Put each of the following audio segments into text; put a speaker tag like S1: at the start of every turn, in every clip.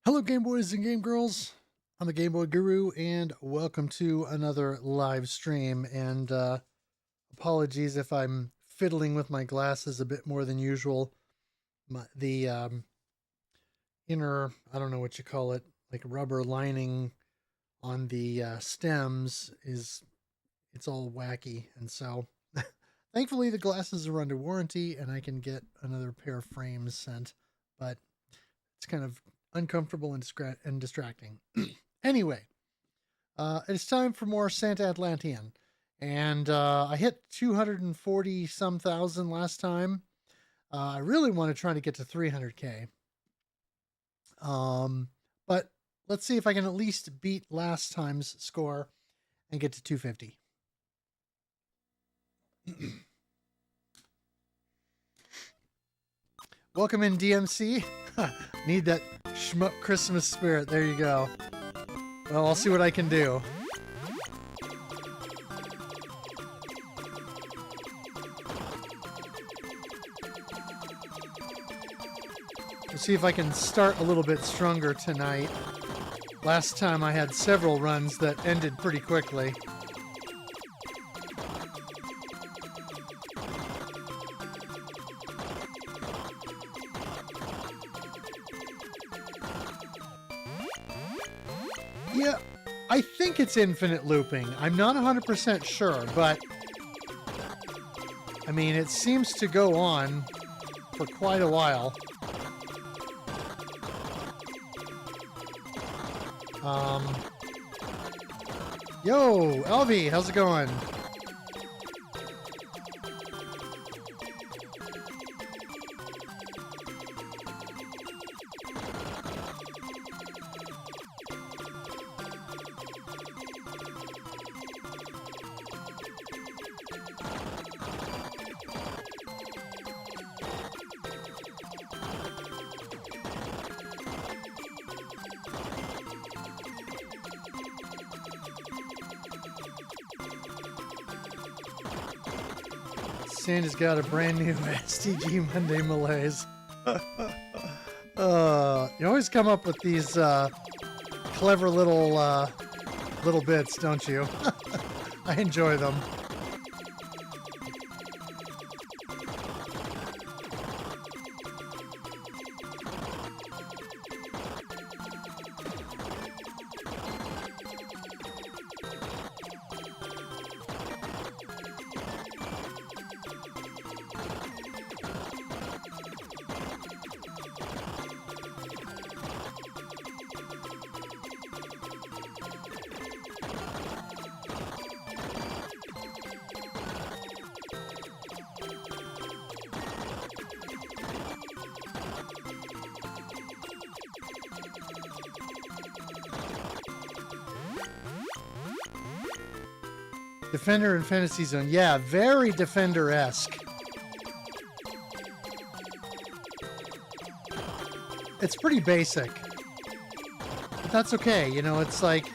S1: Hello, Game Boys and Game Girls. I'm the GameBoyGuru, and welcome to another live stream. And apologies if I'm fiddling with my glasses a bit more than usual. The inner, I don't know what you call it, like rubber lining on the stems it's all wacky. And so thankfully the glasses are under warranty and I can get another pair of frames sent, but it's kind of uncomfortable and distracting. Anyway, it's time for more Santatlantean. And I hit 240 some thousand last time. I really want to try to get to 300k. But let's see if I can at least beat last time's score and get to 250. Welcome in, DMC. Need that shmup Christmas spirit. There you go. Well, I'll see what I can do. We'll see if I can start a little bit stronger tonight. Last time I had several runs that ended pretty quickly. Yeah, I think it's infinite looping. I'm not 100% sure, but I mean, it seems to go on for quite a while. Yo, Elvie, how's it going? Sandy's got a brand new STG Monday malaise. You always come up with these clever little bits, don't you? I enjoy them. Defender in Fantasy Zone. Yeah, very Defender-esque. It's pretty basic. But that's okay. You know, it's like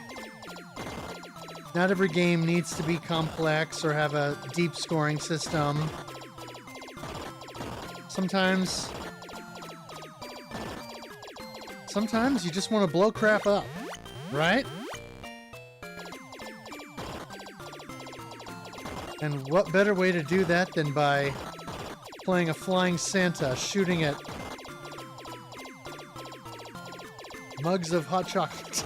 S1: not every game needs to be complex or have a deep scoring system. Sometimes you just want to blow crap up, right? And what better way to do that than by playing a flying Santa, shooting at mugs of hot chocolate?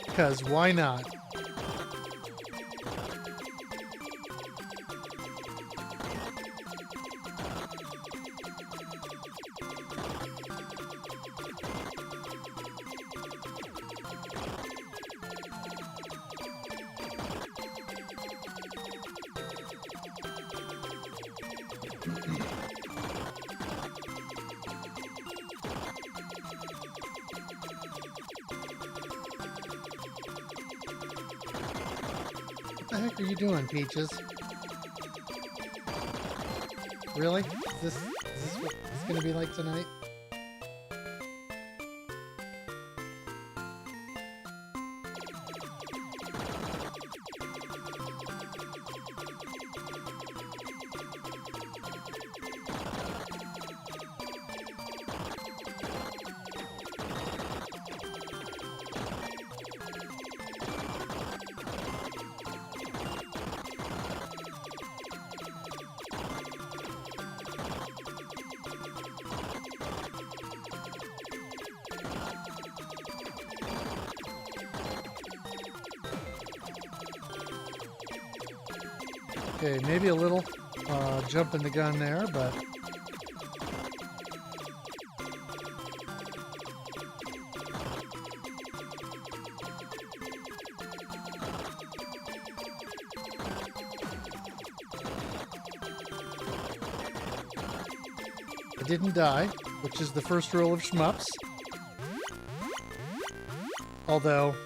S1: Because why not? What the heck are you doing, Peaches? Really? Is this what it's gonna be like tonight? Okay, maybe a little jump in the gun there, but I didn't die, which is the first rule of shmups. Although,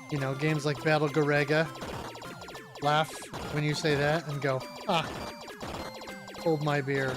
S1: you know, games like Battle Gorega laugh when you say that and go, ah, hold my beer.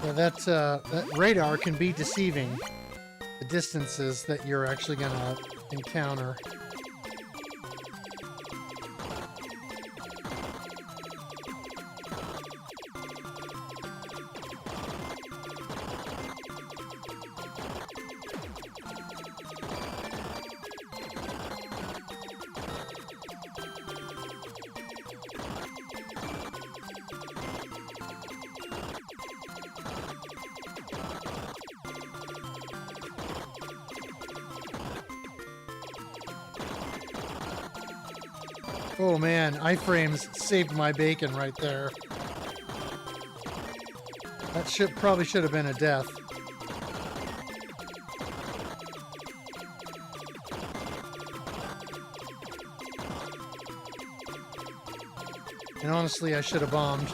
S1: Yeah, that radar can be deceiving, the distances that you're actually going to encounter. Oh man, iframes saved my bacon right there. That probably should have been a death. And honestly, I should have bombed.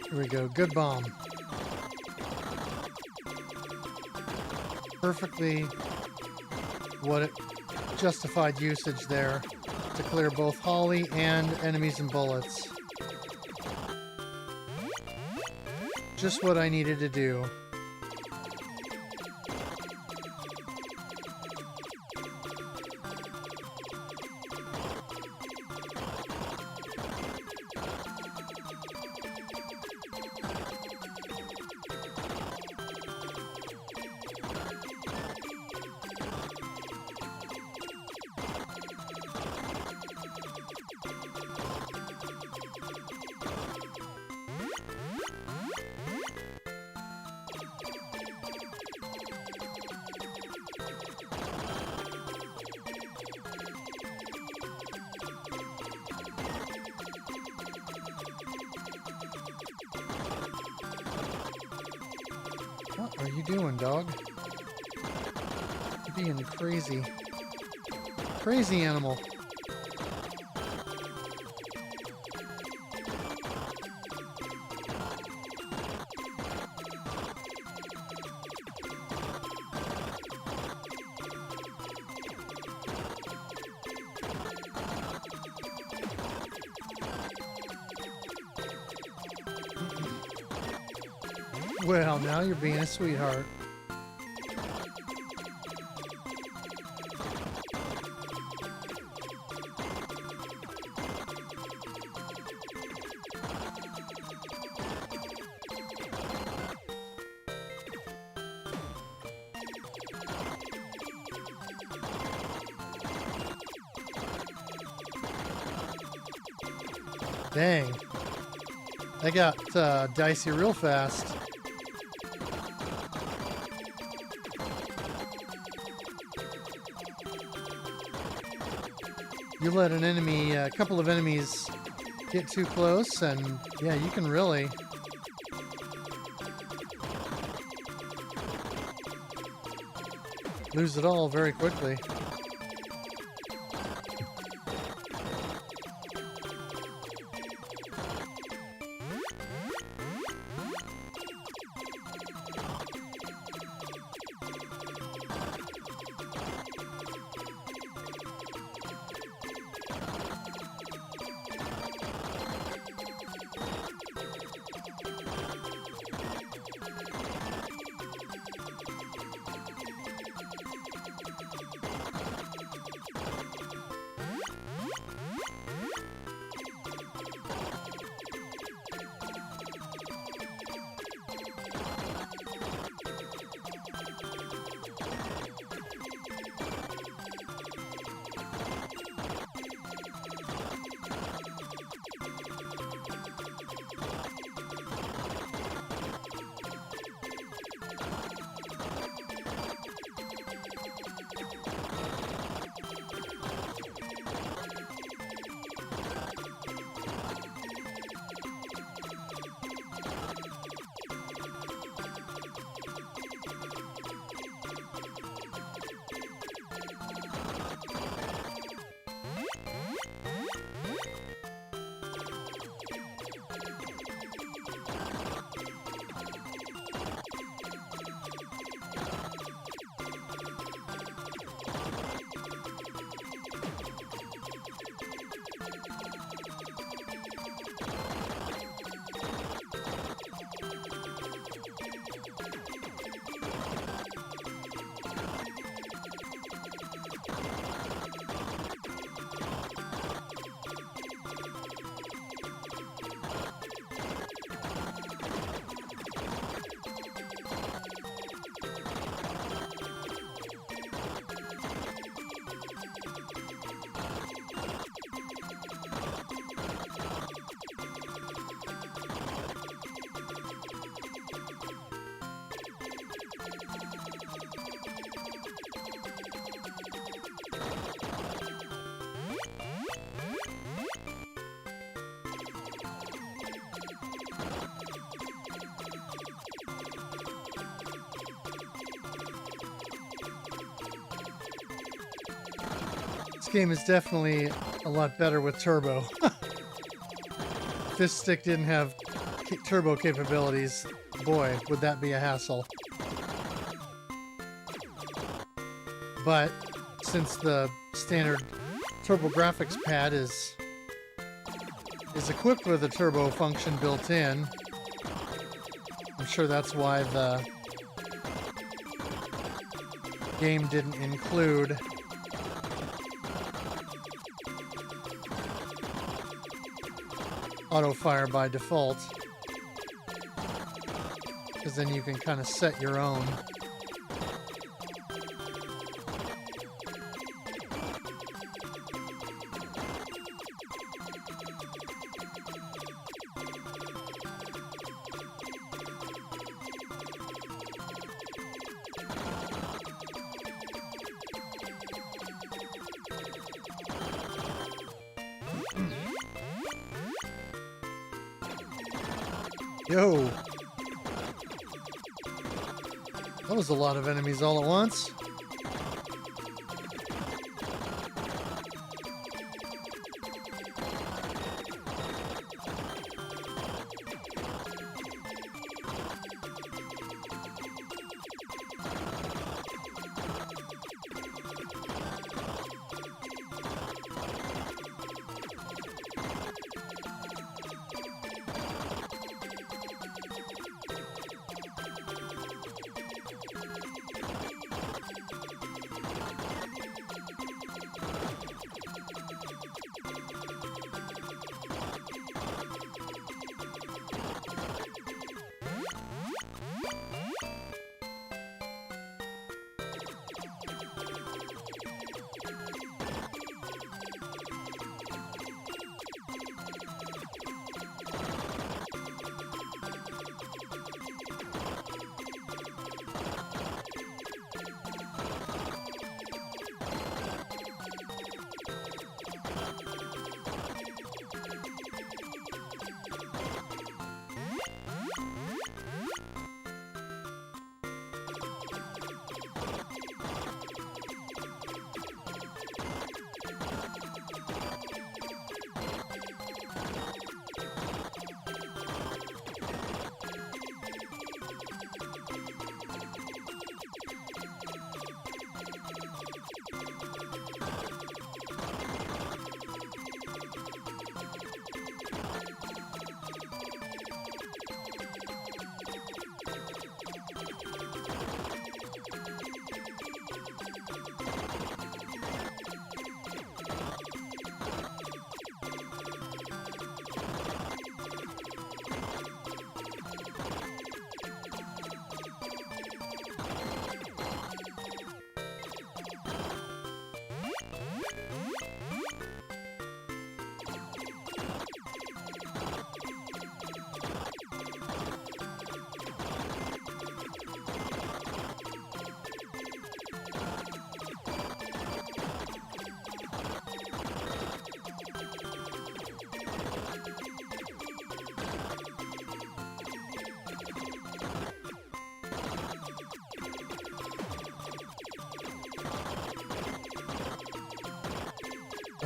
S1: Here we go. Good bomb. Perfectly what it justified usage there to clear both Holly and enemies and bullets. Just what I needed to do. What are you doing, dog? You're being crazy. Crazy animal. Well, now you're being a sweetheart. Dang. That got dicey real fast. You let an enemy, a couple of enemies get too close, and yeah, you can really lose it all very quickly. This game is definitely a lot better with turbo. If this stick didn't have turbo capabilities, boy, would that be a hassle. But since the standard TurboGrafx pad is equipped with a turbo function built in, sure that's why the game didn't include auto fire by default, because then you can kind of set your own. Yo! That was a lot of enemies all at once.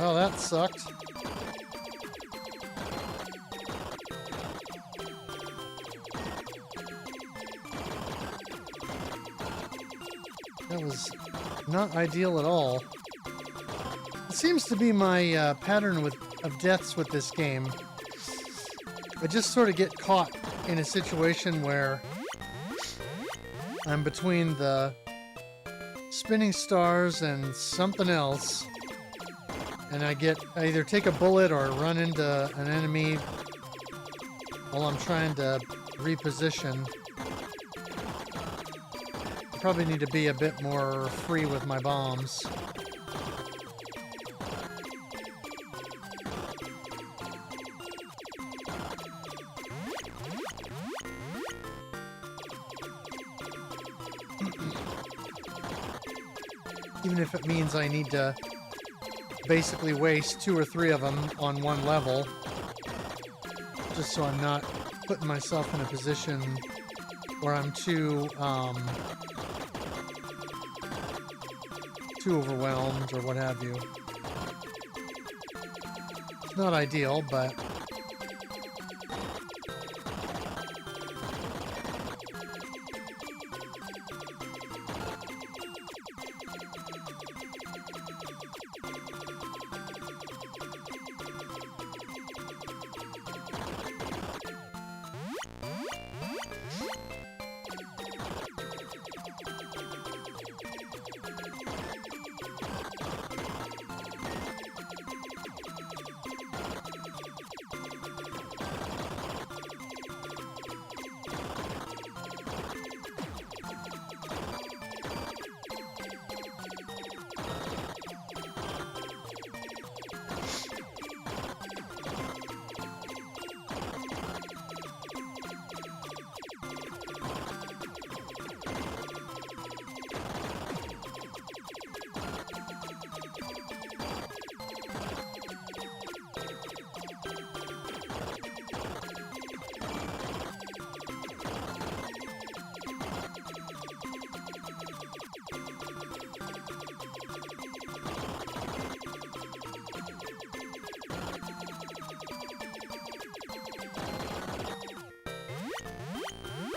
S1: Oh, that sucked. That was not ideal at all. It seems to be my pattern of deaths with this game. I just sort of get caught in a situation where I'm between the spinning stars and something else, and I either take a bullet or run into an enemy while I'm trying to reposition. I probably need to be a bit more free with my bombs. Even if it means I need to basically waste 2 or 3 of them on one level, just so I'm not putting myself in a position where I'm too overwhelmed or what have you. It's not ideal, but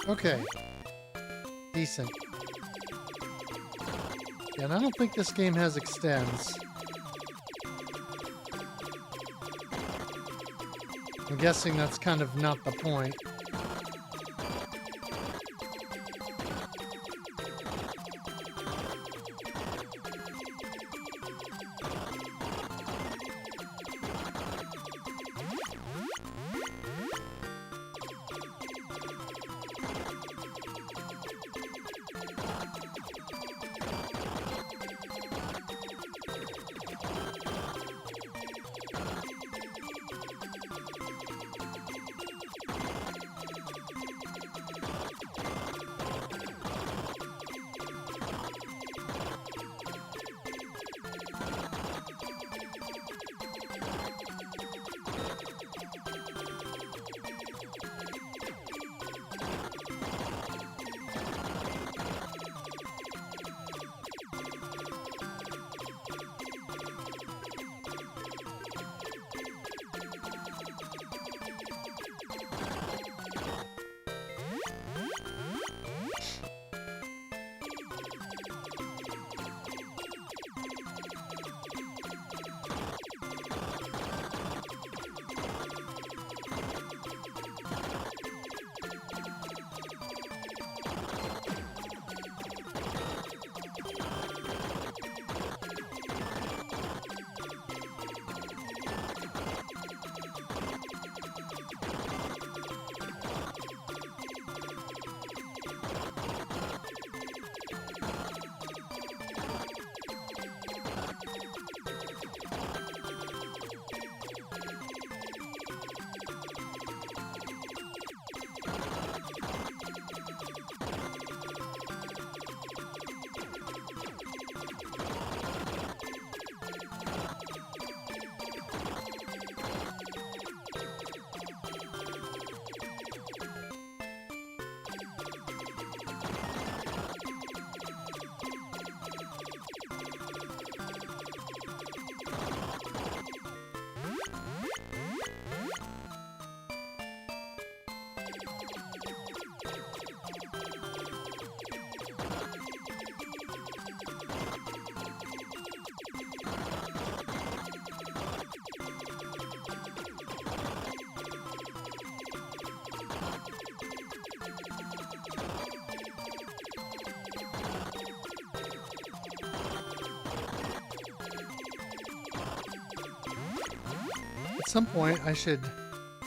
S1: Okay. Decent. Yeah, and I don't think this game has extends. I'm guessing that's kind of not the point. At some point, I should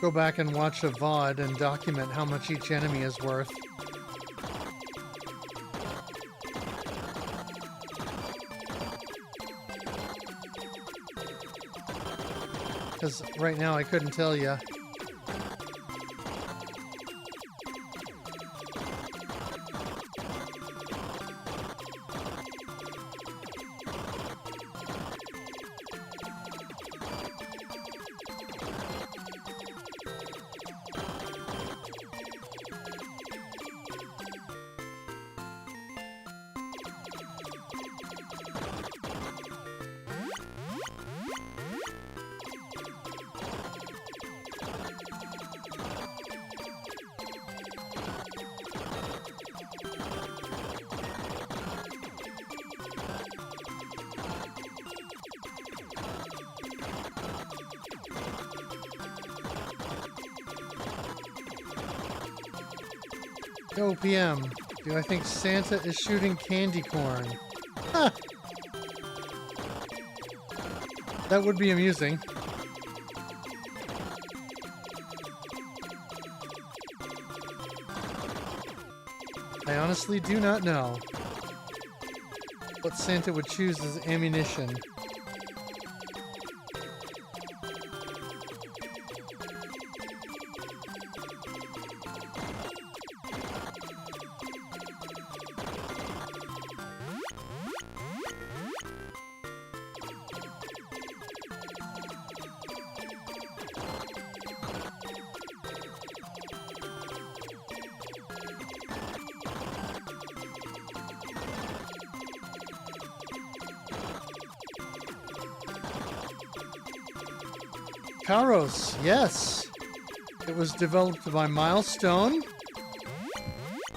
S1: go back and watch a VOD and document how much each enemy is worth. Because right now I couldn't tell you. Yo, PM, do I think Santa is shooting candy corn? Huh. That would be amusing. I honestly do not know what Santa would choose as ammunition. Karos, yes. It was developed by Milestone.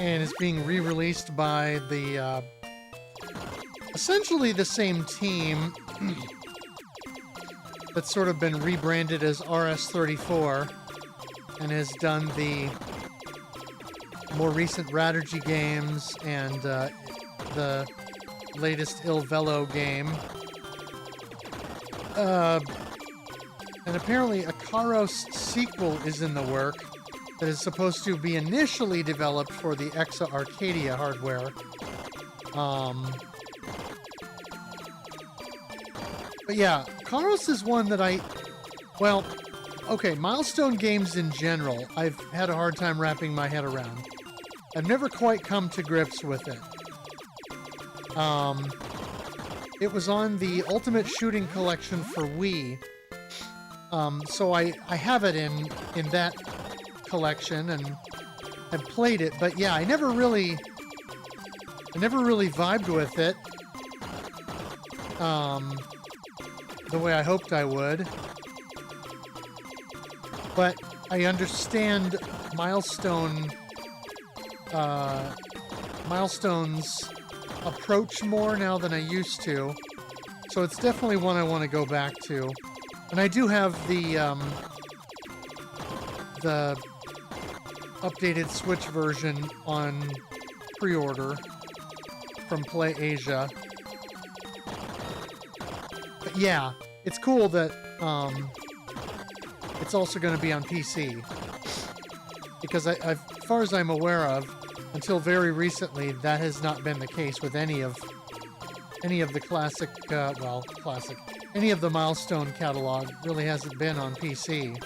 S1: and is being re-released by the essentially the same team that's sort of been rebranded as RS34 and has done the more recent Raturgy games and the latest Il Velo game. And apparently a Karos sequel is in the work that is supposed to be initially developed for the Exa Arcadia hardware. But yeah, Karos is one that well, okay, Milestone games in general, I've had a hard time wrapping my head around. I've never quite come to grips with it. It was on the Ultimate Shooting Collection for Wii. So I have it in that collection and have played it, but yeah, I never really vibed with it the way I hoped I would. But I understand Milestone's approach more now than I used to. So it's definitely one I want to go back to. And I do have the updated Switch version on pre-order from Play Asia. But yeah, it's cool that it's also going to be on PC. Because as far as I'm aware of, until very recently, that has not been the case with any of the classic, any of the Milestone catalog really hasn't been on PC.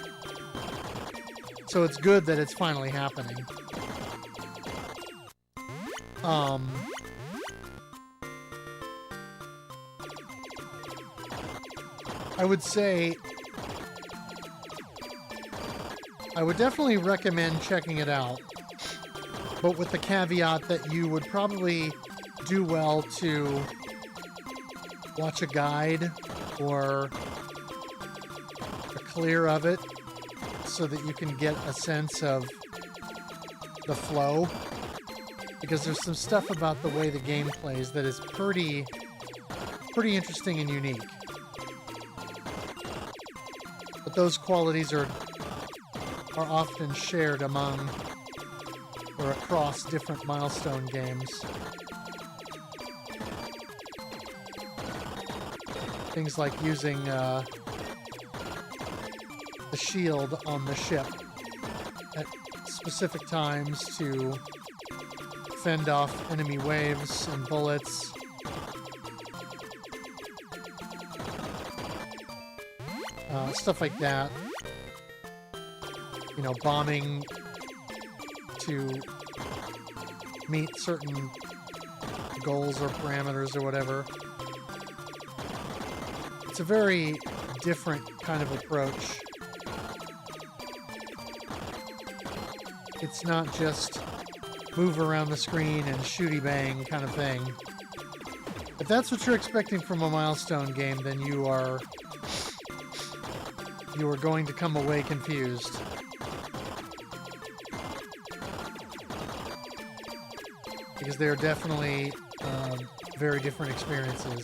S1: So it's good that it's finally happening. I would say I would definitely recommend checking it out, but with the caveat that you would probably do well to watch a guide or a clear of it so that you can get a sense of the flow, because there's some stuff about the way the game plays that is pretty interesting and unique. But those qualities are often shared among or across different Milestone games. Things like using the shield on the ship at specific times to fend off enemy waves and bullets. Stuff like that. You know, bombing to meet certain goals or parameters or whatever. It's a very different kind of approach. It's not just move around the screen and shooty bang kind of thing. If that's what you're expecting from a Milestone game, then you are going to come away confused. Because they are definitely very different experiences.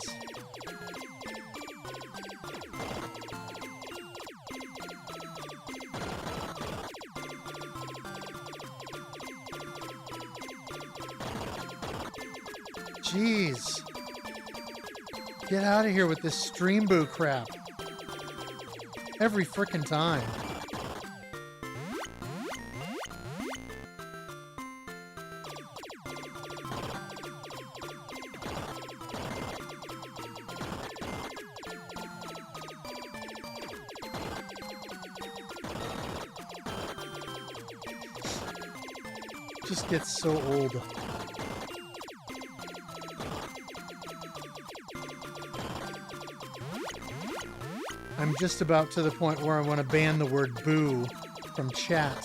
S1: Jeez. Get out of here with this stream boo crap. Every frickin' time. Just gets so old. I'm just about to the point where I want to ban the word boo from chat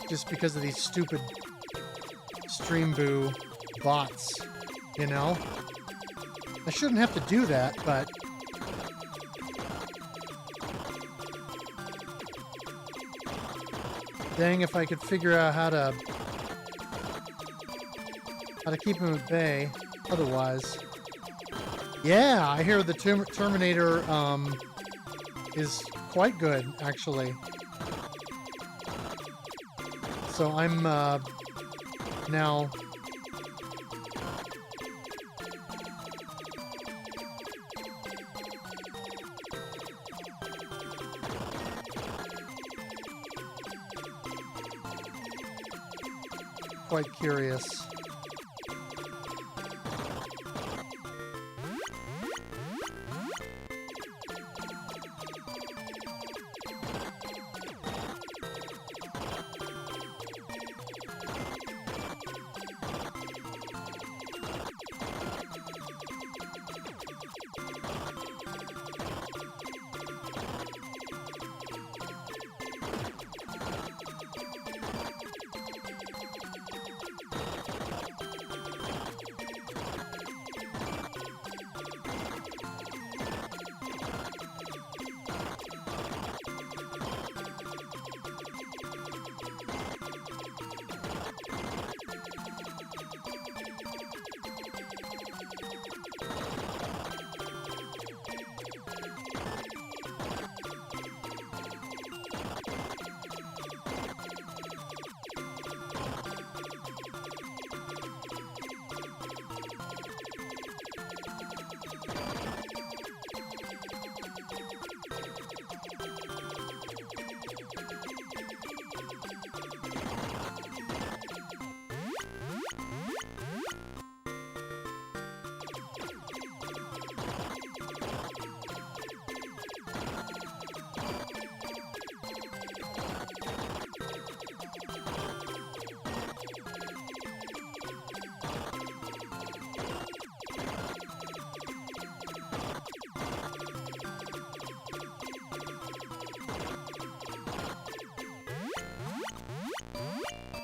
S1: just because of these stupid stream boo bots, you know? I shouldn't have to do that, but dang if I could figure out how to how to keep him at bay otherwise. Yeah, I hear the Terminator is quite good, actually. So I'm now... quite curious.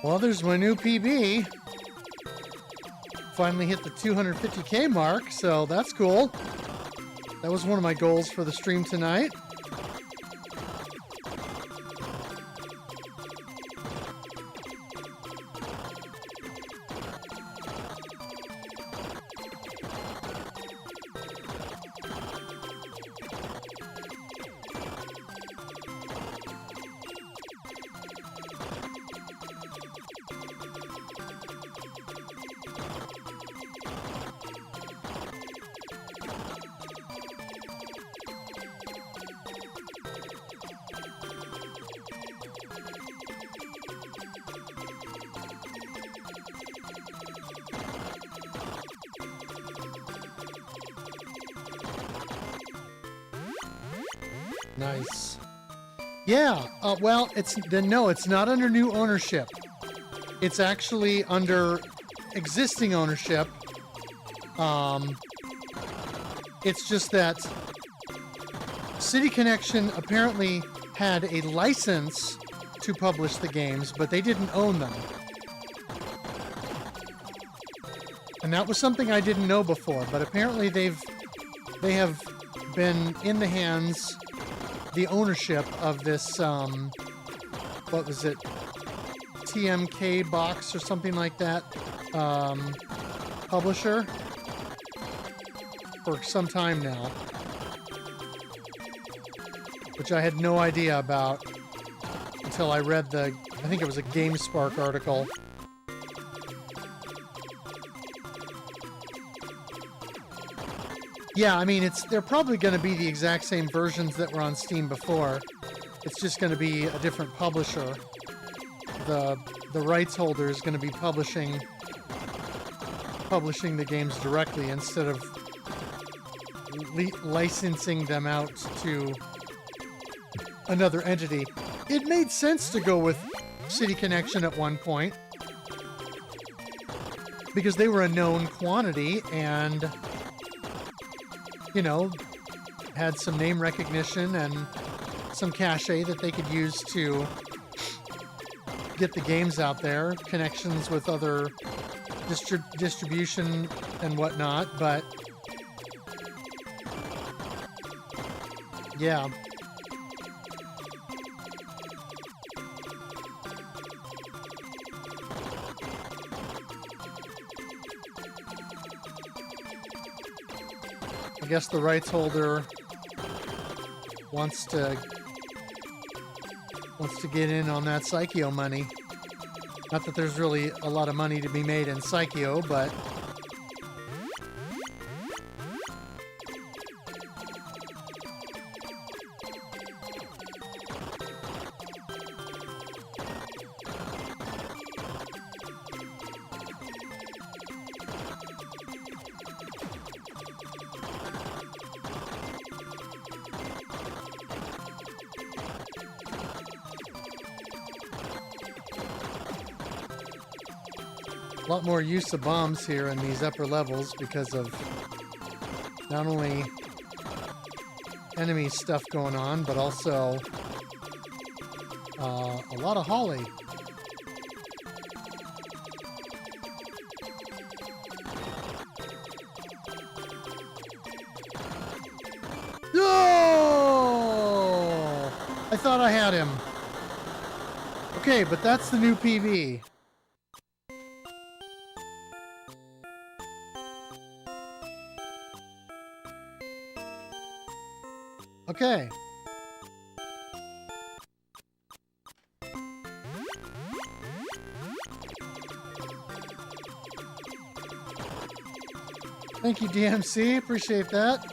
S1: Well, there's my new PB. Finally hit the 250K mark, so that's cool. That was one of my goals for the stream tonight. Nice. Yeah, well, it's not under new ownership. It's actually under existing ownership. It's just that City Connection apparently had a license to publish the games, but they didn't own them. And that was something I didn't know before, but apparently they have been in the hands, the ownership of this, what was it, TMK box or something like that, publisher for some time now, which I had no idea about until I read I think it was a GameSpark article. Yeah, I mean, they're probably going to be the exact same versions that were on Steam before. It's just going to be a different publisher. The rights holder is going to be publishing the games directly instead of licensing them out to another entity. It made sense to go with City Connection at one point because they were a known quantity and, you know, had some name recognition and some cachet that they could use to get the games out there, connections with other distribution and whatnot, but yeah. I guess the rights holder wants to get in on that Psycho money. Not that there's really a lot of money to be made in Psycho, but a lot more use of bombs here in these upper levels because of not only enemy stuff going on, but also a lot of holly. Oh! I thought I had him. Okay, but that's the new PB. Okay. Thank you, DMC. Appreciate that.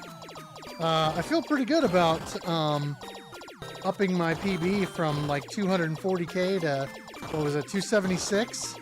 S1: I feel pretty good about upping my PB from like 240k to, what was it, 276?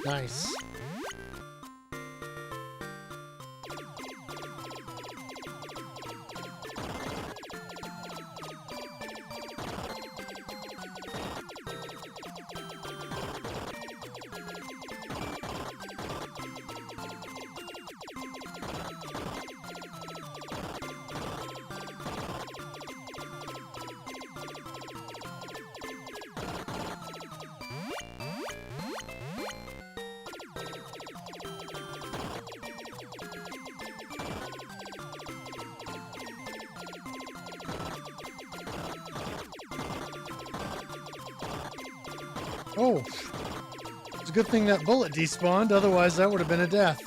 S1: Nice. Oh, it's a good thing that bullet despawned, otherwise that would have been a death.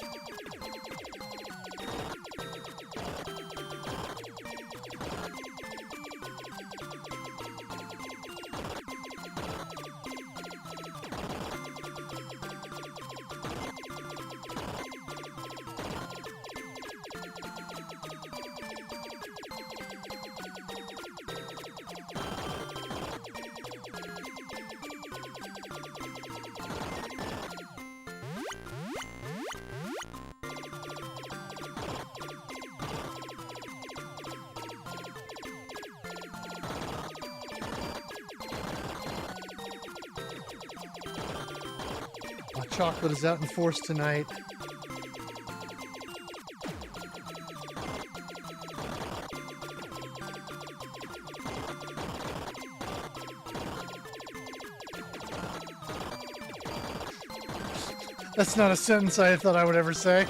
S1: Chocolate is out in force tonight. That's not a sentence I thought I would ever say.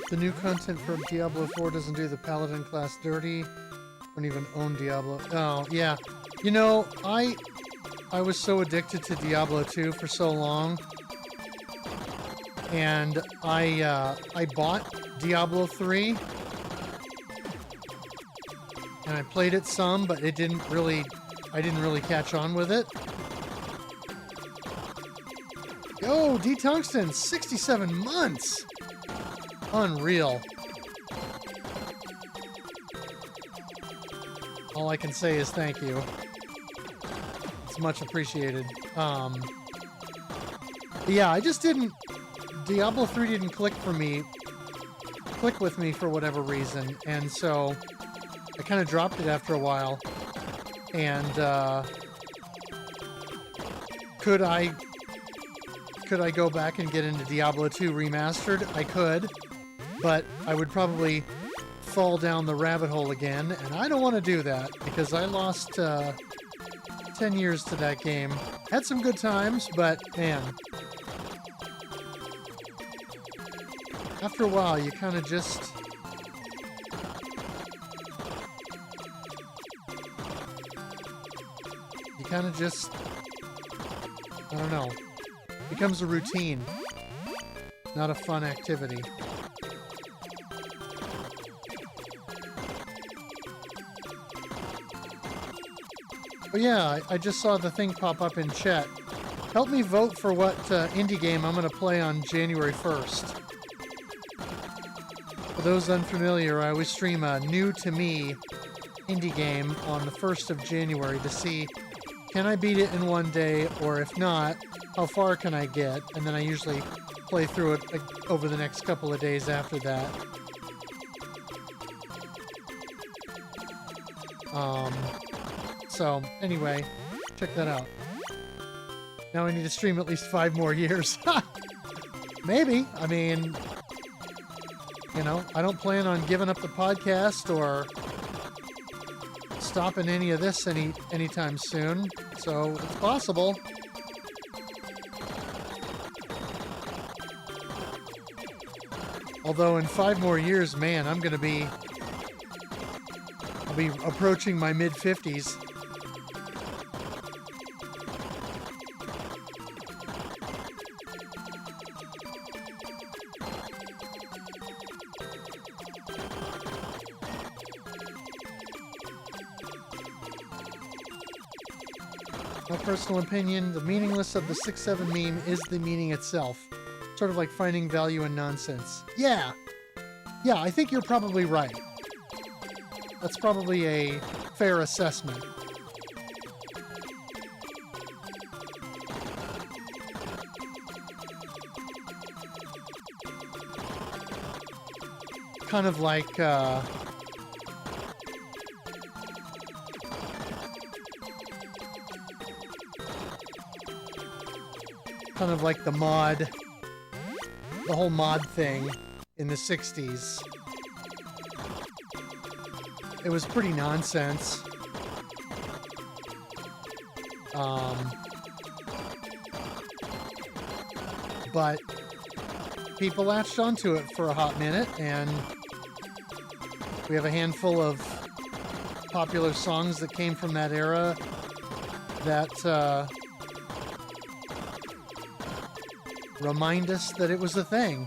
S1: The new content from Diablo 4 doesn't do the Paladin class dirty. Don't even own Diablo. Oh, yeah. You know, I was so addicted to Diablo 2 for so long. And I bought Diablo 3. And I played it some, but I didn't really catch on with it. Yo, D-Tungsten, 67 months! Unreal. All I can say is thank you. It's much appreciated. Yeah, I just didn't... Diablo 3 didn't click with me for whatever reason, and so I kind of dropped it after a while. And could I go back and get into Diablo 2 Remastered? I could, but I would probably fall down the rabbit hole again, and I don't want to do that because I lost 10 years to that game. Had some good times, but man, after a while, you kind of just... I don't know, becomes a routine, not a fun activity. But yeah, I just saw the thing pop up in chat. Help me vote for what indie game I'm going to play on January 1st. For those unfamiliar, I always stream a new-to-me indie game on the 1st of January to see, can I beat it in one day, or if not, how far can I get? And then I usually play through it over the next couple of days after that. So, anyway, check that out. Now I need to stream at least 5 more years. Maybe. I mean, you know, I don't plan on giving up the podcast or stopping any of this anytime soon, so it's possible. Although in 5 more years, man, I'll be approaching my mid-50s. My personal opinion, the meaningless of the 6-7 meme is the meaning itself. Sort of like finding value in nonsense. Yeah, I think you're probably right. That's probably a fair assessment. Kind of like, the whole mod thing in the 60s. It was pretty nonsense. But people latched onto it for a hot minute, and we have a handful of popular songs that came from that era that remind us that it was a thing.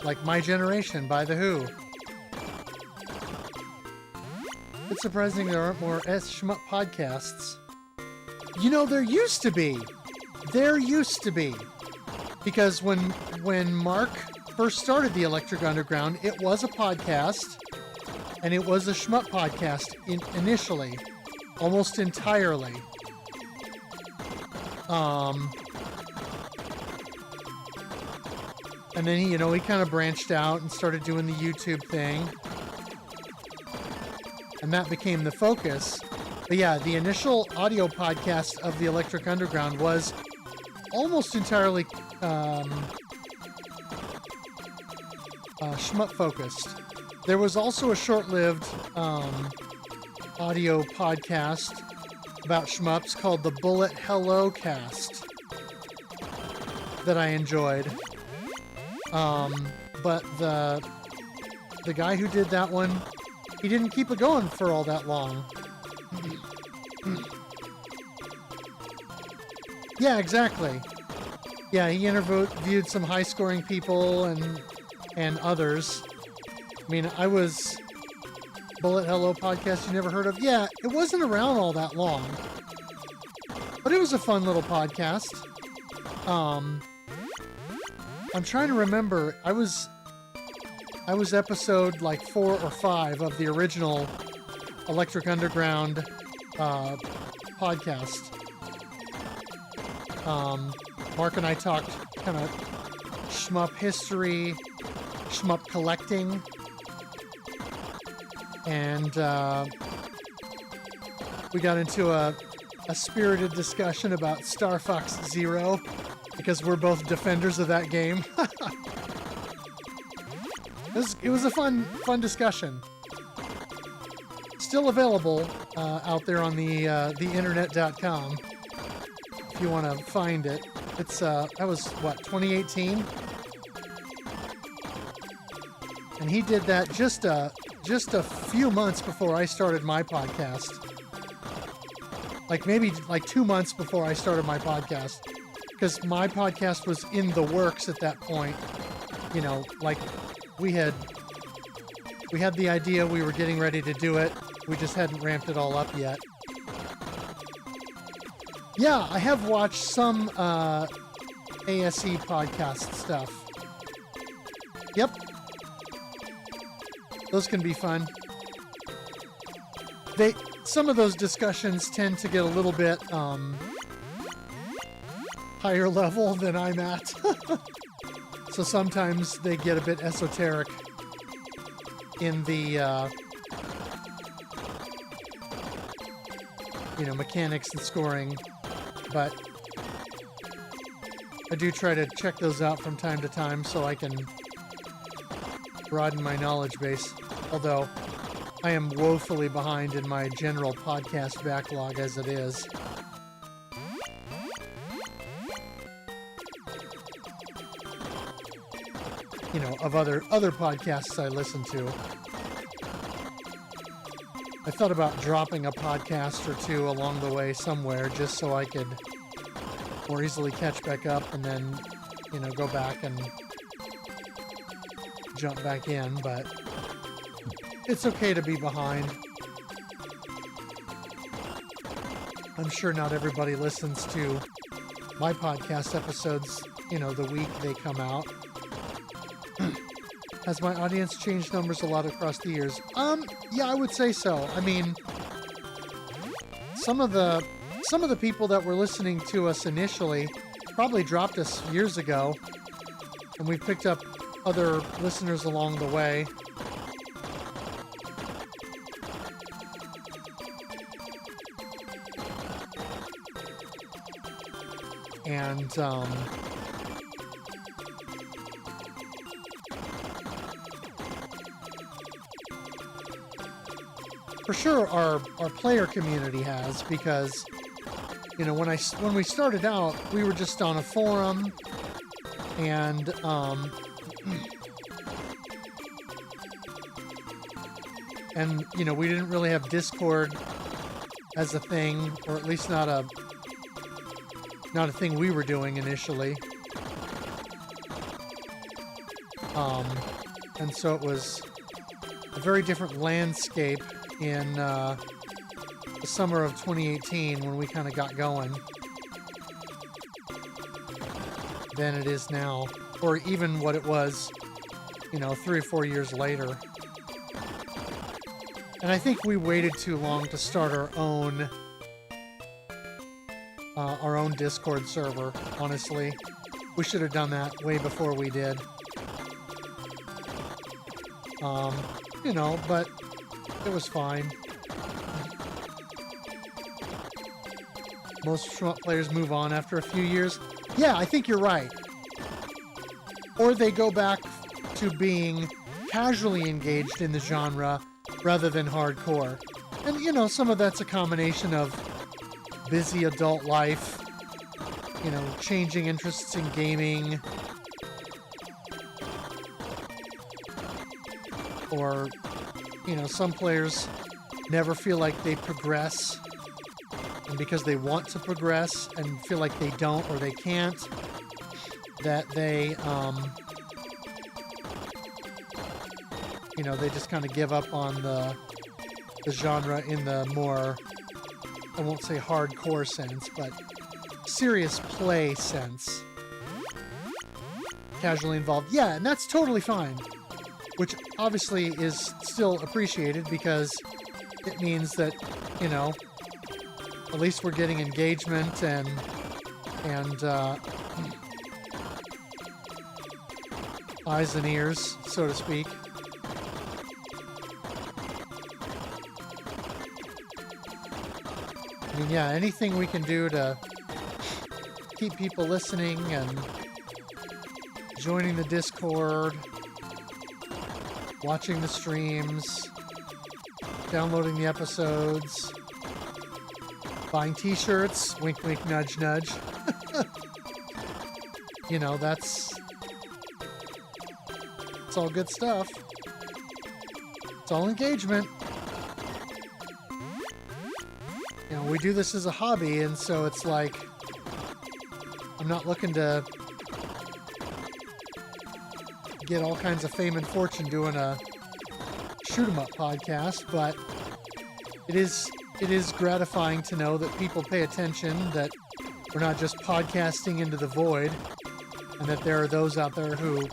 S1: Like My Generation by The Who. It's surprising there aren't more Shmup podcasts. You know, there used to be. There used to be. Because when Mark first started the Electric Underground, it was a podcast, and it was a Shmup podcast initially, almost entirely. And then he kind of branched out and started doing the YouTube thing. And that became the focus. But yeah, the initial audio podcast of the Electric Underground was almost entirely Shmup focused. There was also a short-lived audio podcast about shmups called the Bullet Hello Cast that I enjoyed. But the guy who did that one, he didn't keep it going for all that long. Yeah, exactly. Yeah, he interviewed some high-scoring people and others. I mean, Bullet Hello podcast you never heard of? Yeah, it wasn't around all that long. But it was a fun little podcast. I'm trying to remember. I was episode like 4 or 5 of the original Electric Underground podcast. Mark and I talked kind of shmup history, shmup collecting, and we got into a spirited discussion about Star Fox Zero, because we're both defenders of that game. It was a fun discussion. still available out there on the internet.com if you want to find it. It's that was what, 2018, and he did that just a few months before I started my podcast. Like maybe like 2 months before I started my podcast, because my podcast was in the works at that point. You know, like we had the idea, we were getting ready to do it. We just hadn't ramped it all up yet. Yeah, I have watched some ASE podcast stuff. Yep. Those can be fun. Some of those discussions tend to get a little bit higher level than I'm at. So sometimes they get a bit esoteric in the mechanics and scoring, but I do try to check those out from time to time so I can broaden my knowledge base, although I am woefully behind in my general podcast backlog as it is. You know, of other podcasts I listen to. I thought about dropping a podcast or two along the way somewhere just so I could more easily catch back up and then, go back and jump back in, but it's okay to be behind. I'm sure not everybody listens to my podcast episodes, the week they come out. Has my audience changed numbers a lot across the years? Yeah, I would say so. I mean, some of the people that were listening to us initially probably dropped us years ago, and we've picked up other listeners along the way. And for sure our player community has, because when we started out, we were just on a forum, and we didn't really have Discord as a thing, or at least not a thing we were doing initially. And so it was a very different landscape in the summer of 2018 when we kind of got going than it is now, or even what it was, 3 or 4 years later. And I think we waited too long to start our own Discord server, honestly. We should have done that way before we did. But it was fine. Most shmup players move on after a few years. Yeah, I think you're right. Or they go back to being casually engaged in the genre rather than hardcore. And, some of that's a combination of busy adult life, changing interests in gaming, or, some players never feel like they progress, and because they want to progress and feel like they don't or they can't, that they, they just kind of give up on the genre in the more, I won't say hardcore sense, but serious play sense. Casually involved. Yeah, and that's totally fine. Which obviously is still appreciated, because it means that, at least we're getting engagement and eyes and ears, so to speak. I mean, yeah, anything we can do to keep people listening and joining the Discord, watching the streams, downloading the episodes, buying t-shirts, wink, wink, nudge, nudge. You know, it's all good stuff. It's all engagement. You know, we do this as a hobby, and so it's like, I'm not looking to get all kinds of fame and fortune doing a shoot 'em up podcast, but it is gratifying to know that people pay attention, that we're not just podcasting into the void, and that there are those out there who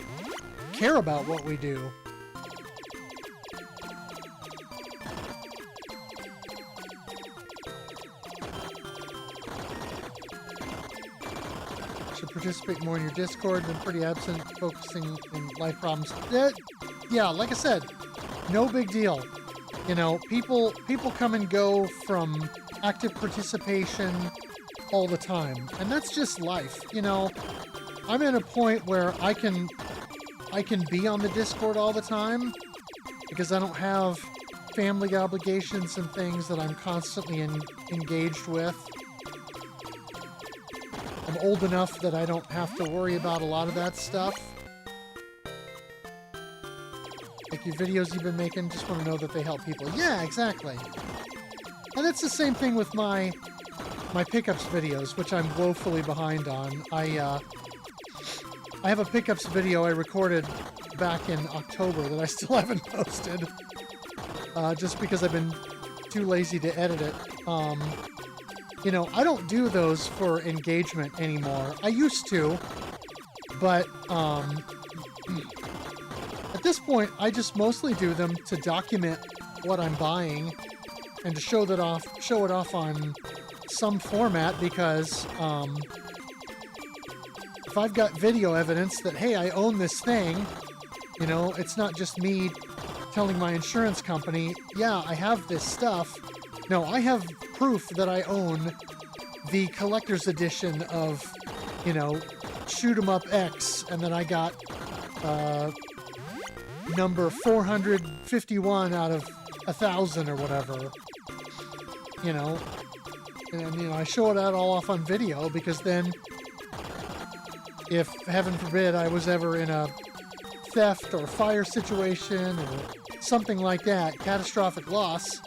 S1: care about what we do. Should participate more in your Discord. Been pretty absent, focusing in life problems. Yeah, like I said, no big deal. You know, people come and go from active participation all the time, and that's just life. You know, I'm at a point where I can be on the Discord all the time because I don't have family obligations and things that I'm constantly engaged with. I'm old enough that I don't have to worry about a lot of that stuff. Like your videos you've been making, just want to know that they help people. Yeah, exactly. And it's the same thing with my pickups videos, which I'm woefully behind on. I have a pickups video I recorded back in October that I still haven't posted. Just because I've been too lazy to edit it. You know, I don't do those for engagement anymore. I used to, but at this point, I just mostly do them to document what I'm buying and to show it off on some format, because if I've got video evidence that, hey, I own this thing, you know, it's not just me telling my insurance company, yeah, I have this stuff. No, I have proof that I own the collector's edition of, you know, Shoot 'em Up X, and that I got number 451 out of 1,000 or whatever. You know, and you know, I show it out all off on video, because then, if heaven forbid I was ever in a theft or fire situation or something like that, catastrophic loss,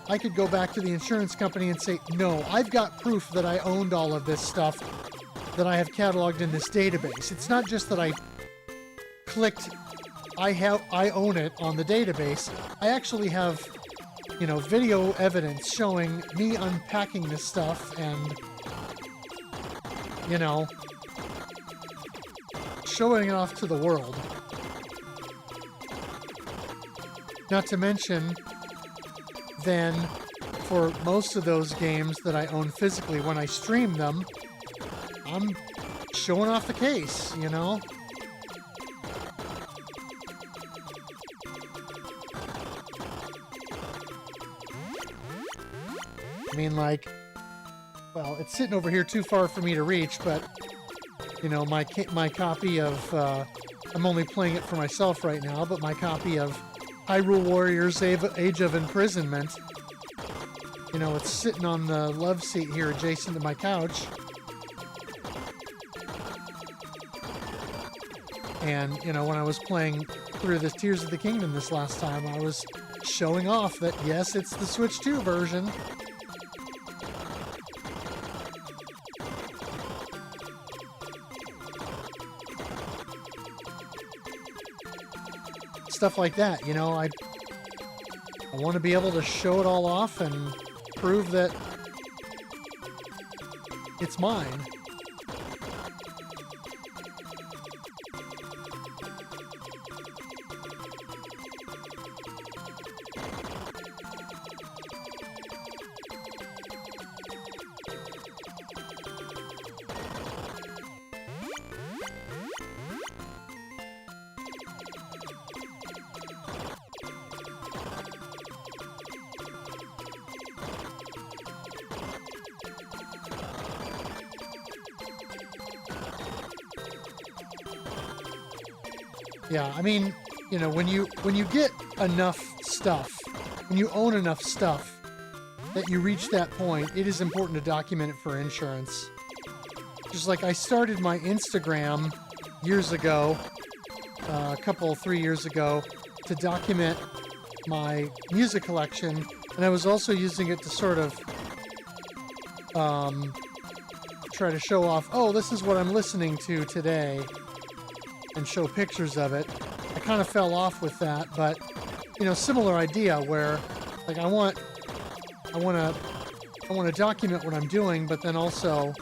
S1: I could go back to the insurance company and say, no, I've got proof that I owned all of this stuff that I have cataloged in this database. It's not just that I clicked, I own it on the database. I actually have, you know, video evidence showing me unpacking this stuff and, you know, showing it off to the world. Not to mention, then, for most of those games that I own physically, when I stream them, I'm showing off the case, you know? I mean, like, well, it's sitting over here too far for me to reach, but, you know, my copy of, I'm only playing it for myself right now, but my copy of Hyrule Warriors Age of Imprisonment, you know, it's sitting on the love seat here adjacent to my couch. And, you know, when I was playing through the Tears of the Kingdom this last time, I was showing off that, yes, it's the Switch 2 version. Stuff like that, you know, I want to be able to show it all off and prove that it's mine. Yeah, I mean, you know, when you get enough stuff when you own enough stuff that you reach that point, it is important to document it for insurance. Just like I started my Instagram years ago, 3 years ago, to document my music collection, and I was also using it to sort of try to show off, oh, this is what I'm listening to today, and show pictures of it. I kind of fell off with that, but similar idea where like I want to document what I'm doing, but then also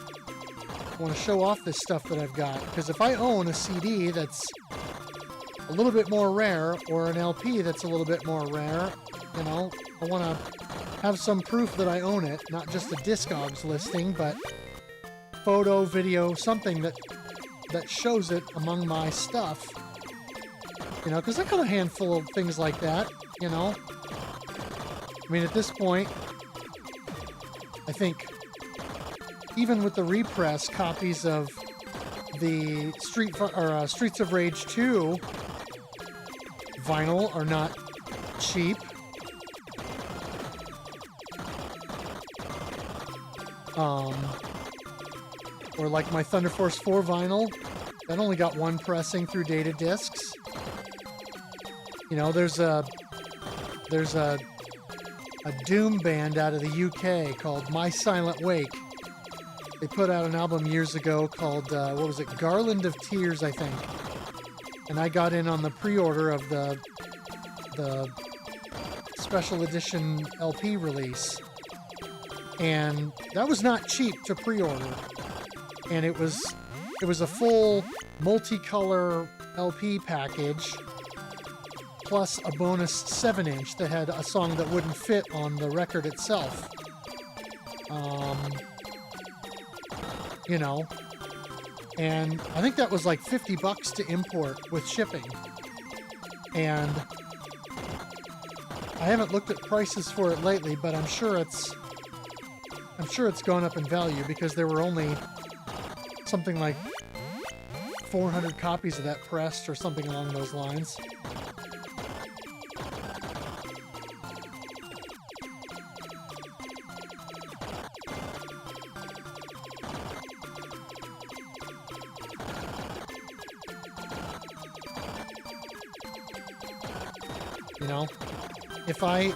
S1: I want to show off this stuff that I've got, because if I own a CD that's a little bit more rare, or an LP that's a little bit more rare, I want to have some proof that I own it, not just a Discogs listing, but photo, video, something that shows it among my stuff. Because I got a handful of things like that, I mean, at this point, I think even with the repress copies of the Streets of Rage 2 vinyl are not cheap. Or like my Thunder Force 4 vinyl, that only got one pressing through Data Discs. There's a doom band out of the UK called My Silent Wake. They put out an album years ago called, Garland of Tears, I think. And I got in on the pre-order of the special edition LP release. And that was not cheap to pre-order. And it was a full multicolor LP package, plus a bonus 7-inch that had a song that wouldn't fit on the record itself. And I think that was like $50 to import with shipping. And I haven't looked at prices for it lately, but I'm sure it's gone up in value, because there were only something like 400 copies of that pressed, or something along those lines.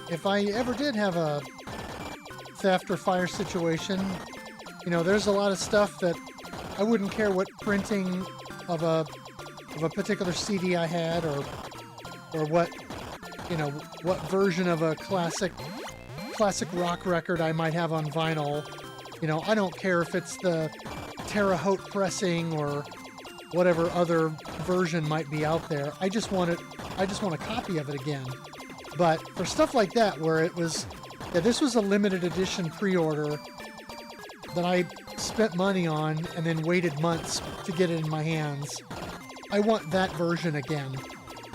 S1: If I ever did have a theft or fire situation, there's a lot of stuff that I wouldn't care what printing of a particular CD I had, or what version of a classic rock record I might have on vinyl. I don't care if it's the Terre Haute pressing or whatever other version might be out there. I just want a copy of it again. But for stuff like that, where it was, this was a limited edition pre-order that I spent money on and then waited months to get it in my hands, I want that version again,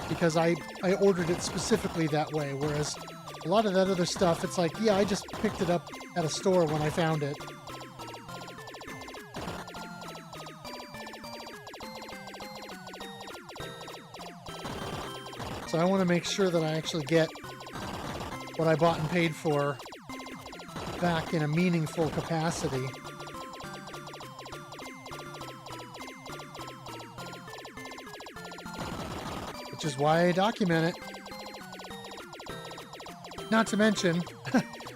S1: because I ordered it specifically that way. Whereas a lot of that other stuff, it's like, yeah, I just picked it up at a store when I found it. So I want to make sure that I actually get what I bought and paid for back in a meaningful capacity. Which is why I document it. Not to mention,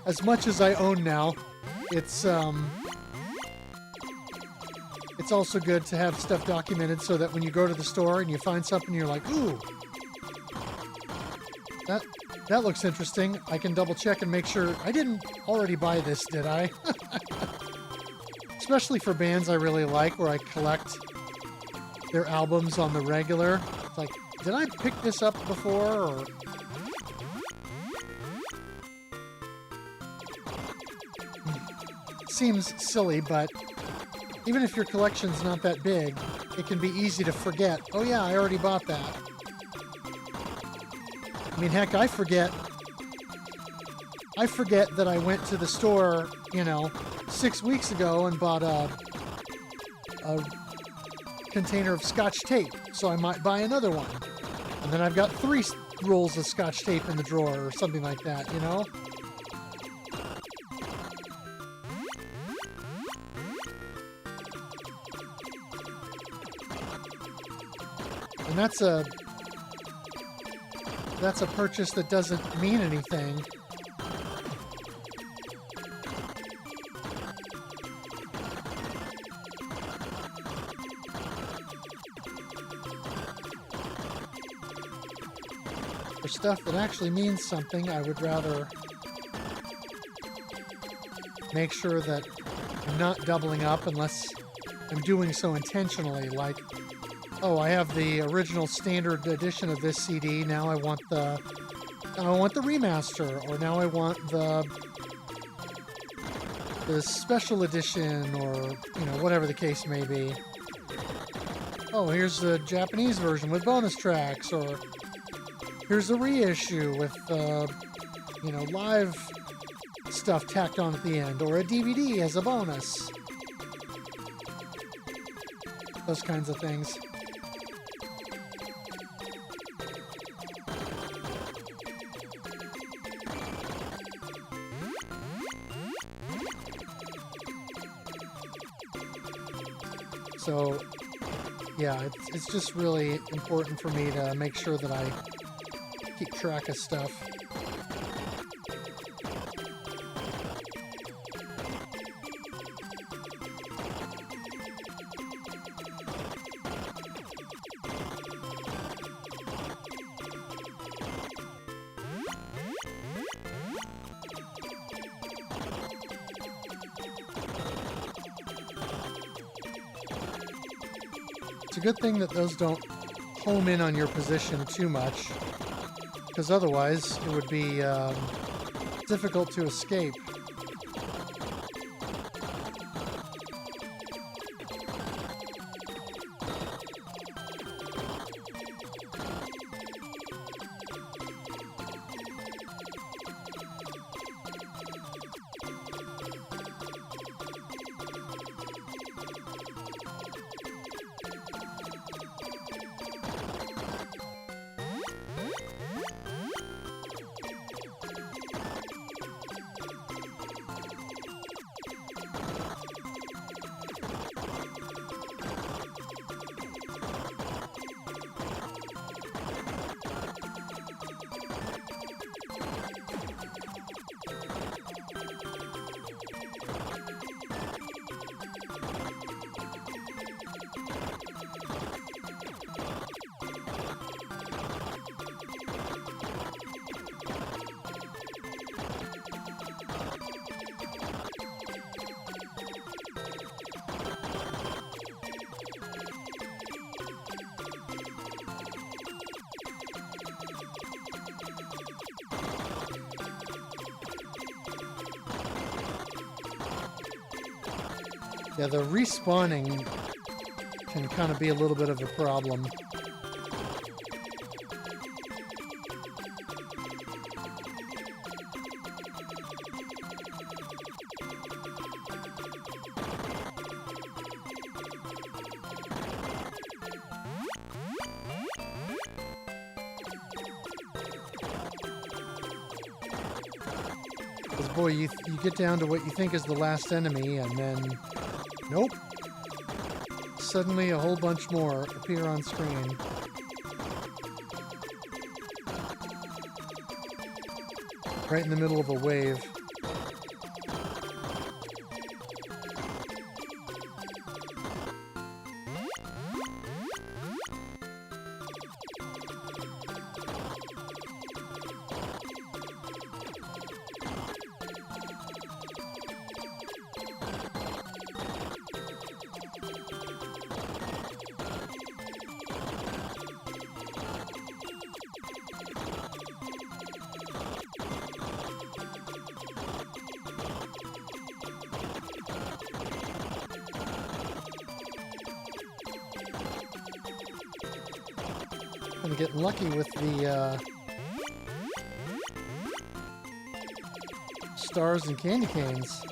S1: as much as I own now, it's also good to have stuff documented, so that when you go to the store and you find something, you're like, ooh, that looks interesting. I can double check and make sure I didn't already buy this, did I? Especially for bands I really like, where I collect their albums on the regular. It's like, did I pick this up before? Or seems silly, but even if your collection's not that big, it can be easy to forget, oh yeah, I already bought that. I mean, heck, I forget that I went to the store, 6 weeks ago and bought a container of Scotch tape, so I might buy another one. And then I've got rolls of Scotch tape in the drawer or something like that, you know? And that's a purchase that doesn't mean anything. For stuff that actually means something, I would rather make sure that I'm not doubling up unless I'm doing so intentionally, like, oh, I have the original standard edition of this CD, now I want the remaster, or now I want the special edition, or, you know, whatever the case may be. Oh, here's the Japanese version with bonus tracks, or here's a reissue with, you know, live stuff tacked on at the end, or a DVD as a bonus. Those kinds of things. So, yeah, it's just really important for me to make sure that I keep track of stuff. It's a good thing that those don't home in on your position too much, because otherwise it would be difficult to escape. Yeah, the respawning can kind of be a little bit of a problem. Because boy, you get down to what you think is the last enemy, and then nope. Suddenly a whole bunch more appear on screen. Right in the middle of a wave. Gonna get lucky with the stars and candy canes.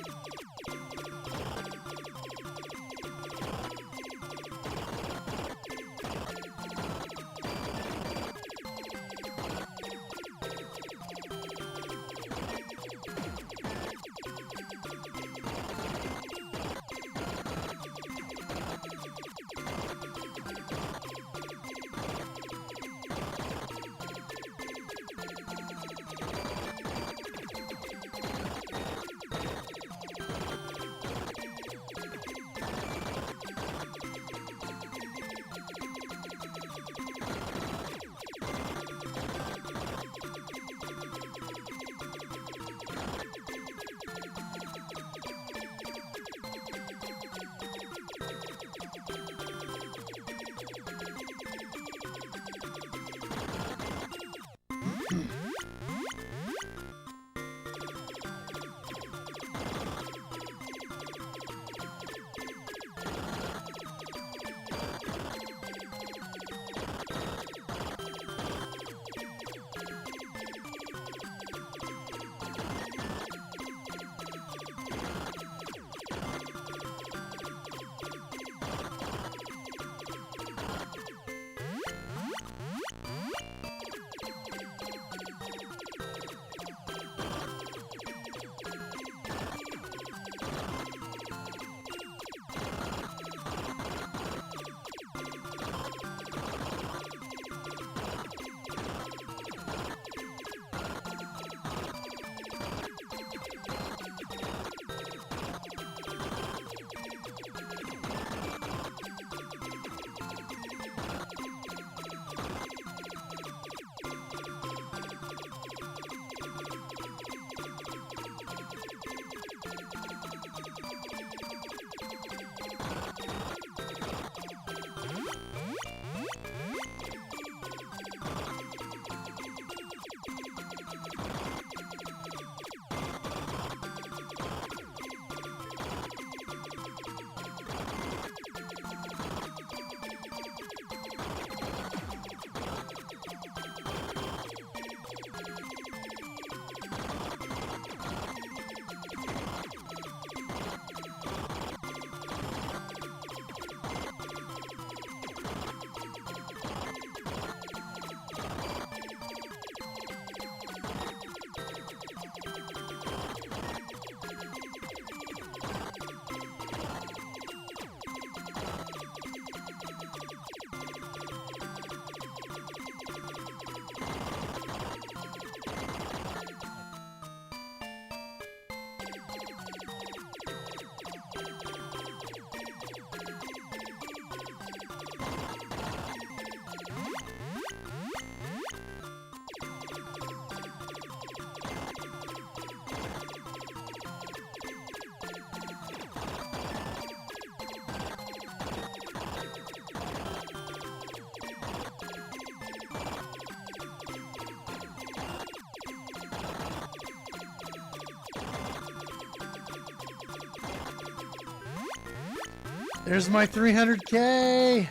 S1: There's my 300K.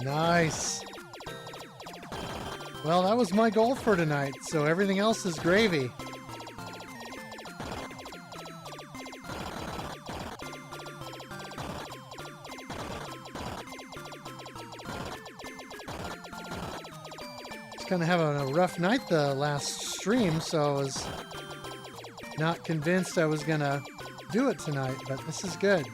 S1: Nice. Well, that was my goal for tonight, so everything else is gravy. Just kind of having a rough night the last stream, so I was not convinced I was going to do it tonight, but this is good.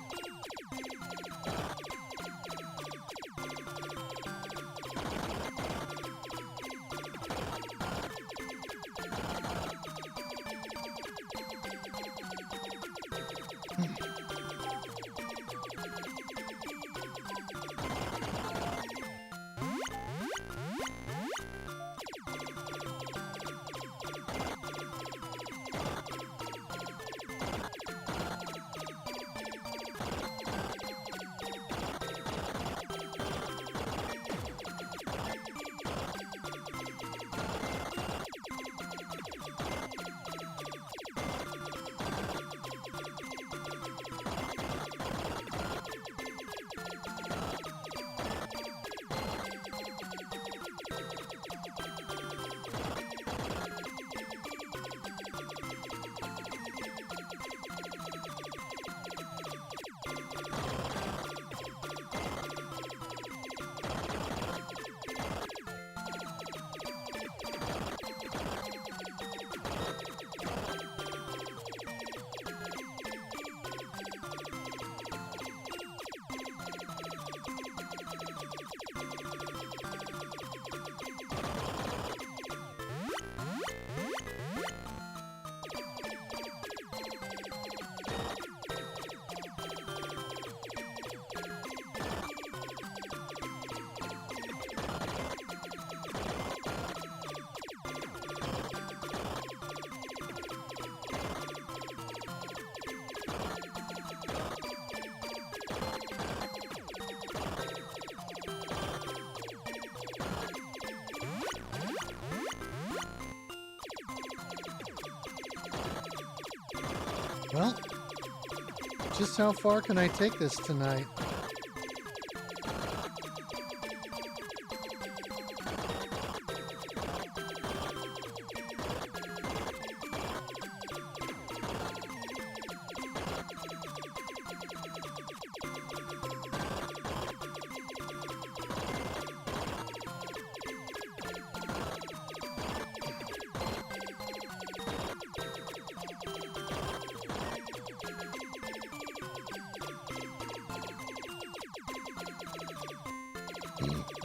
S1: Well, just how far can I take this tonight?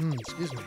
S1: Excuse me.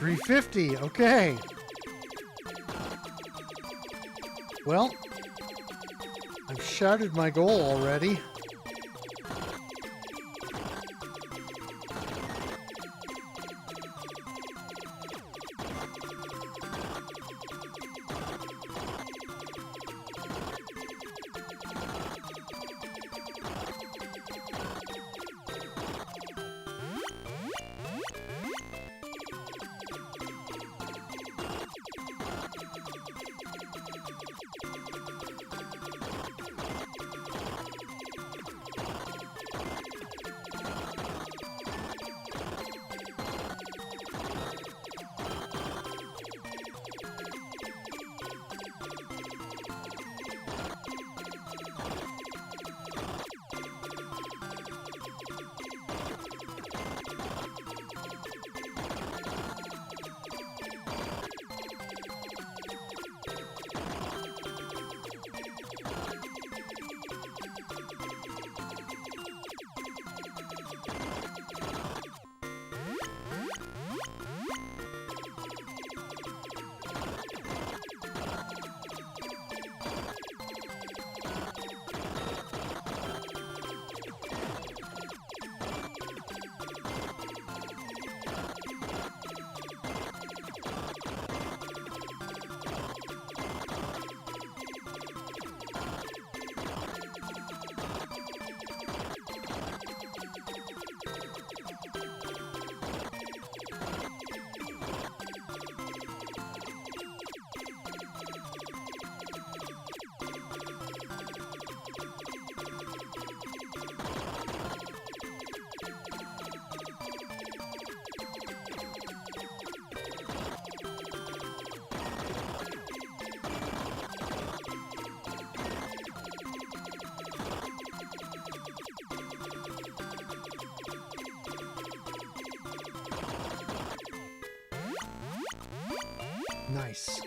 S1: 350. Okay. Well, I've shattered my goal already. Nice.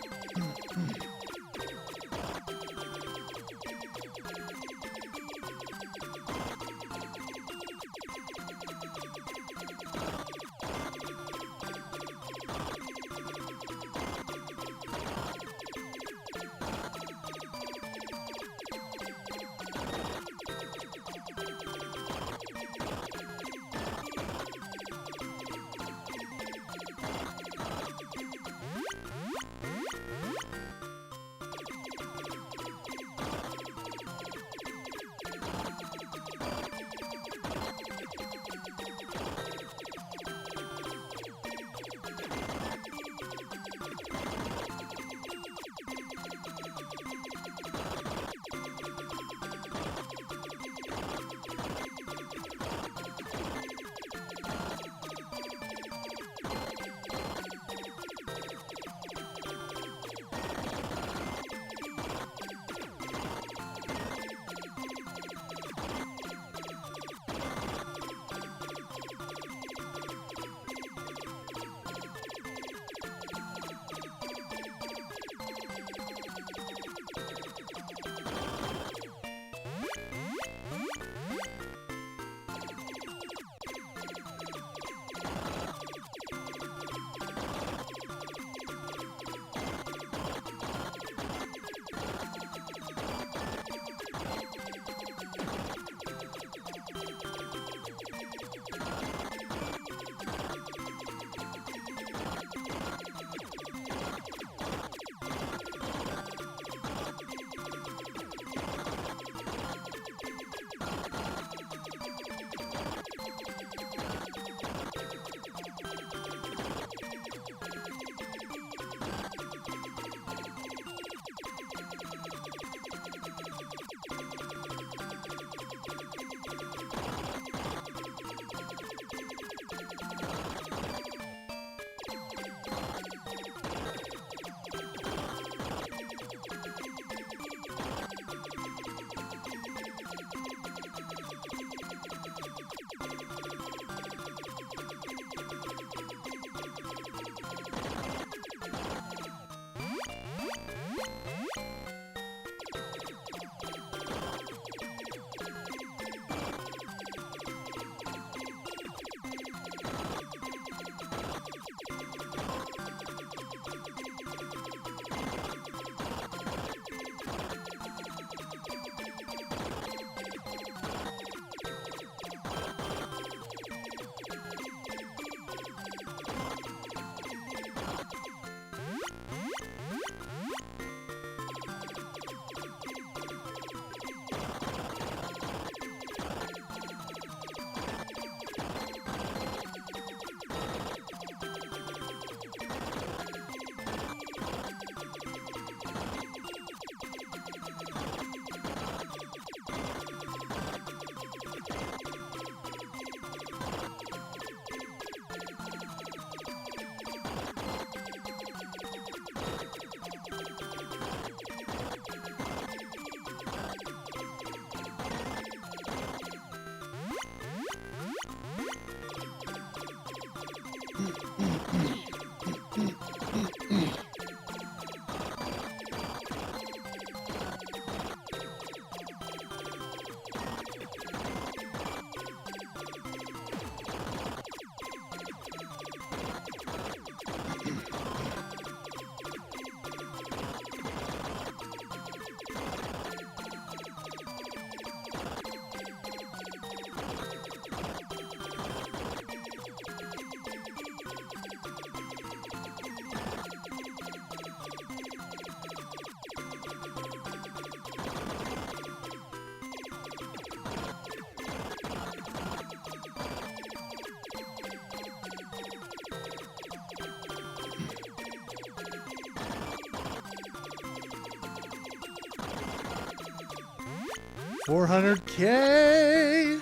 S1: 400K.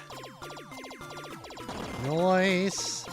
S1: Nice.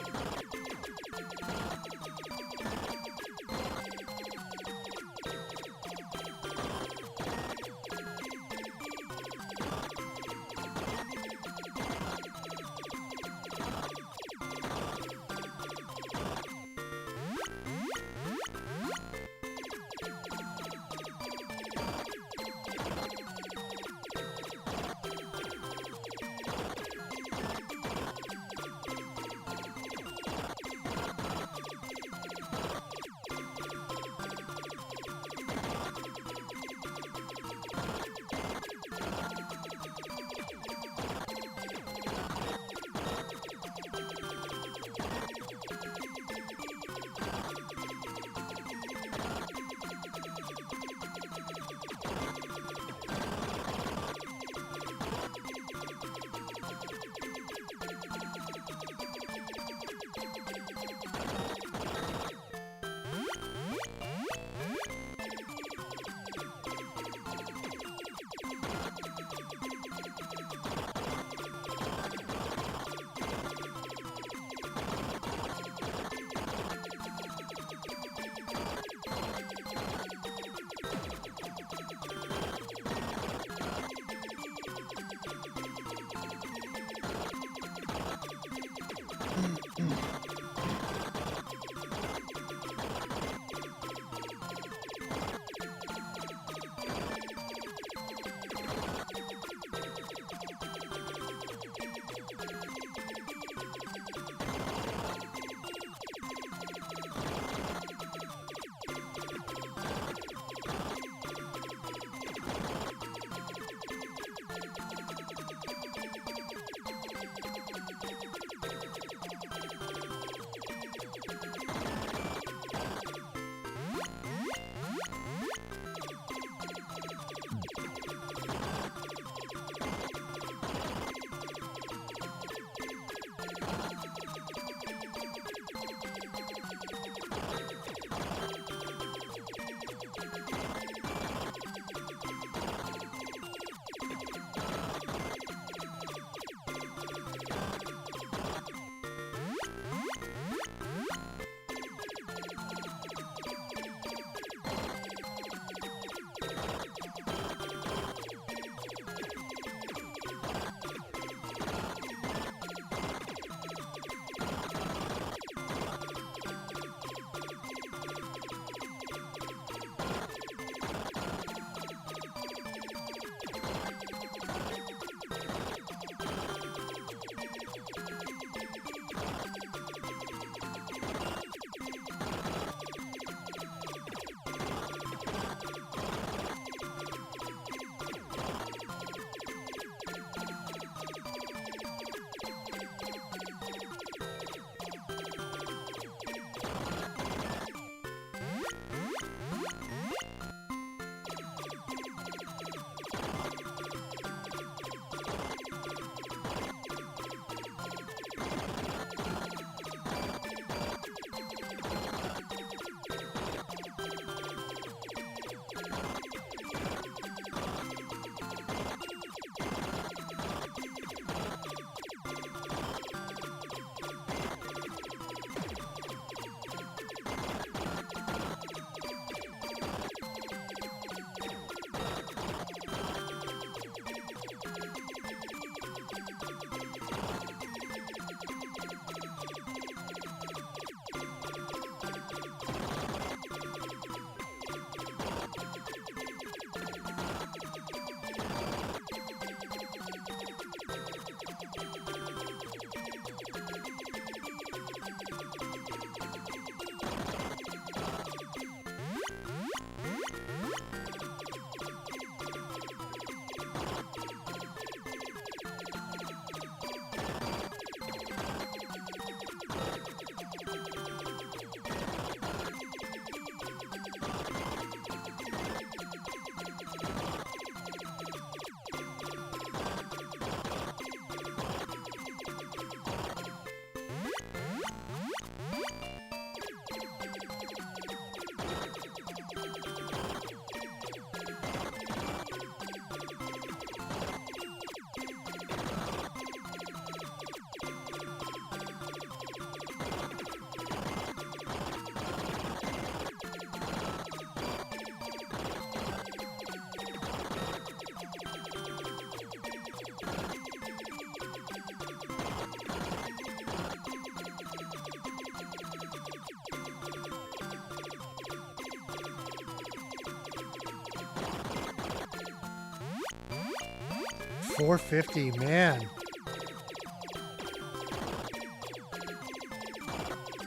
S1: 450, man.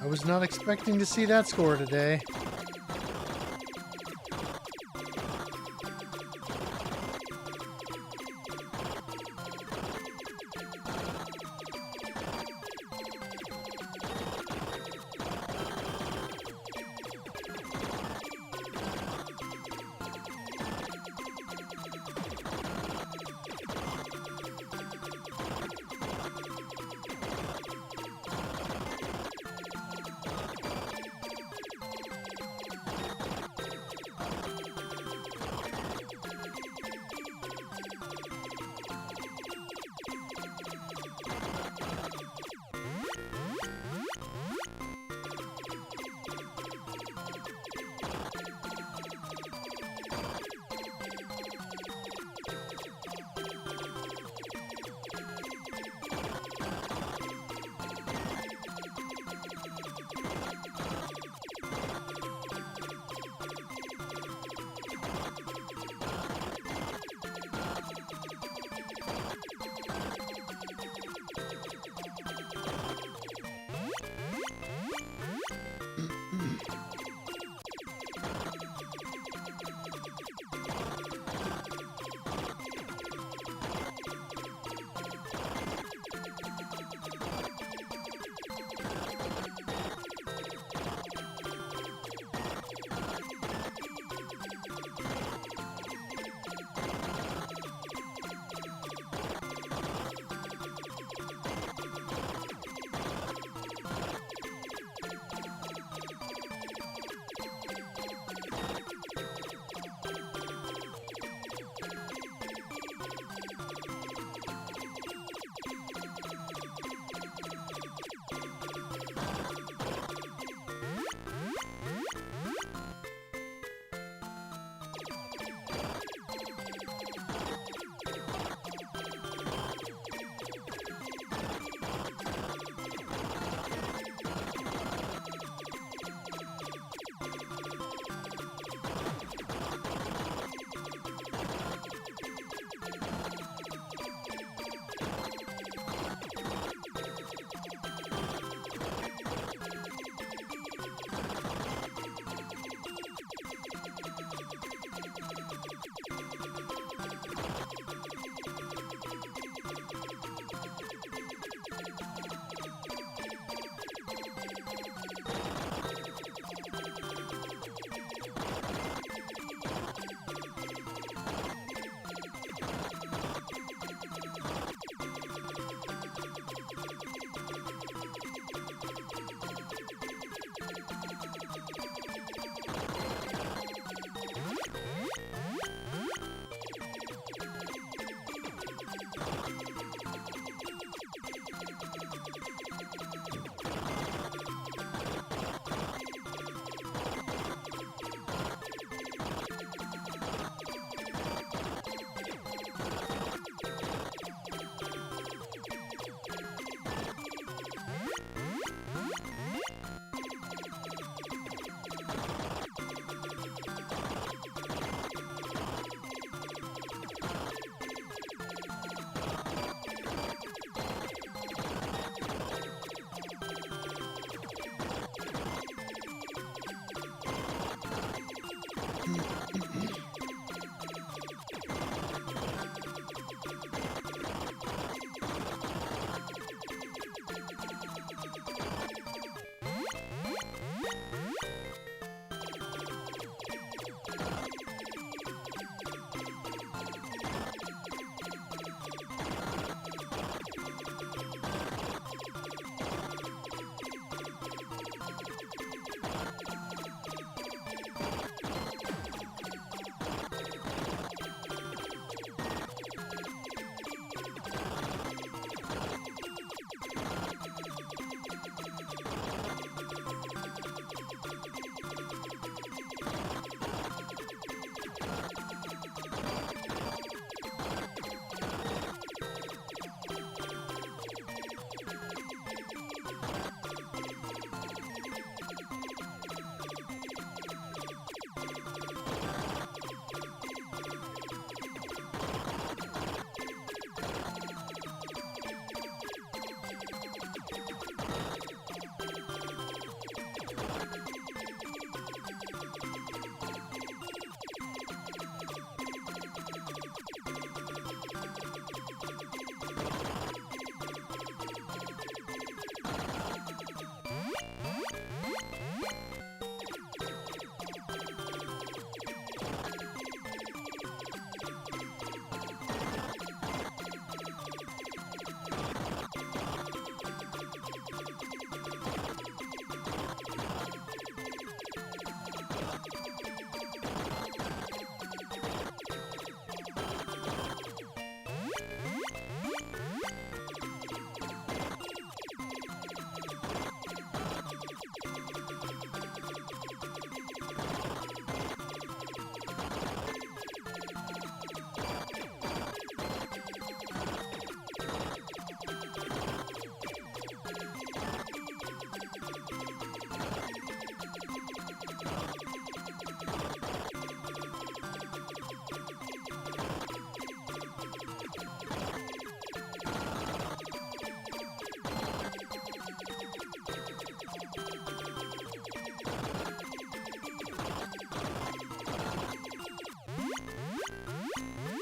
S1: I was not expecting to see that score today.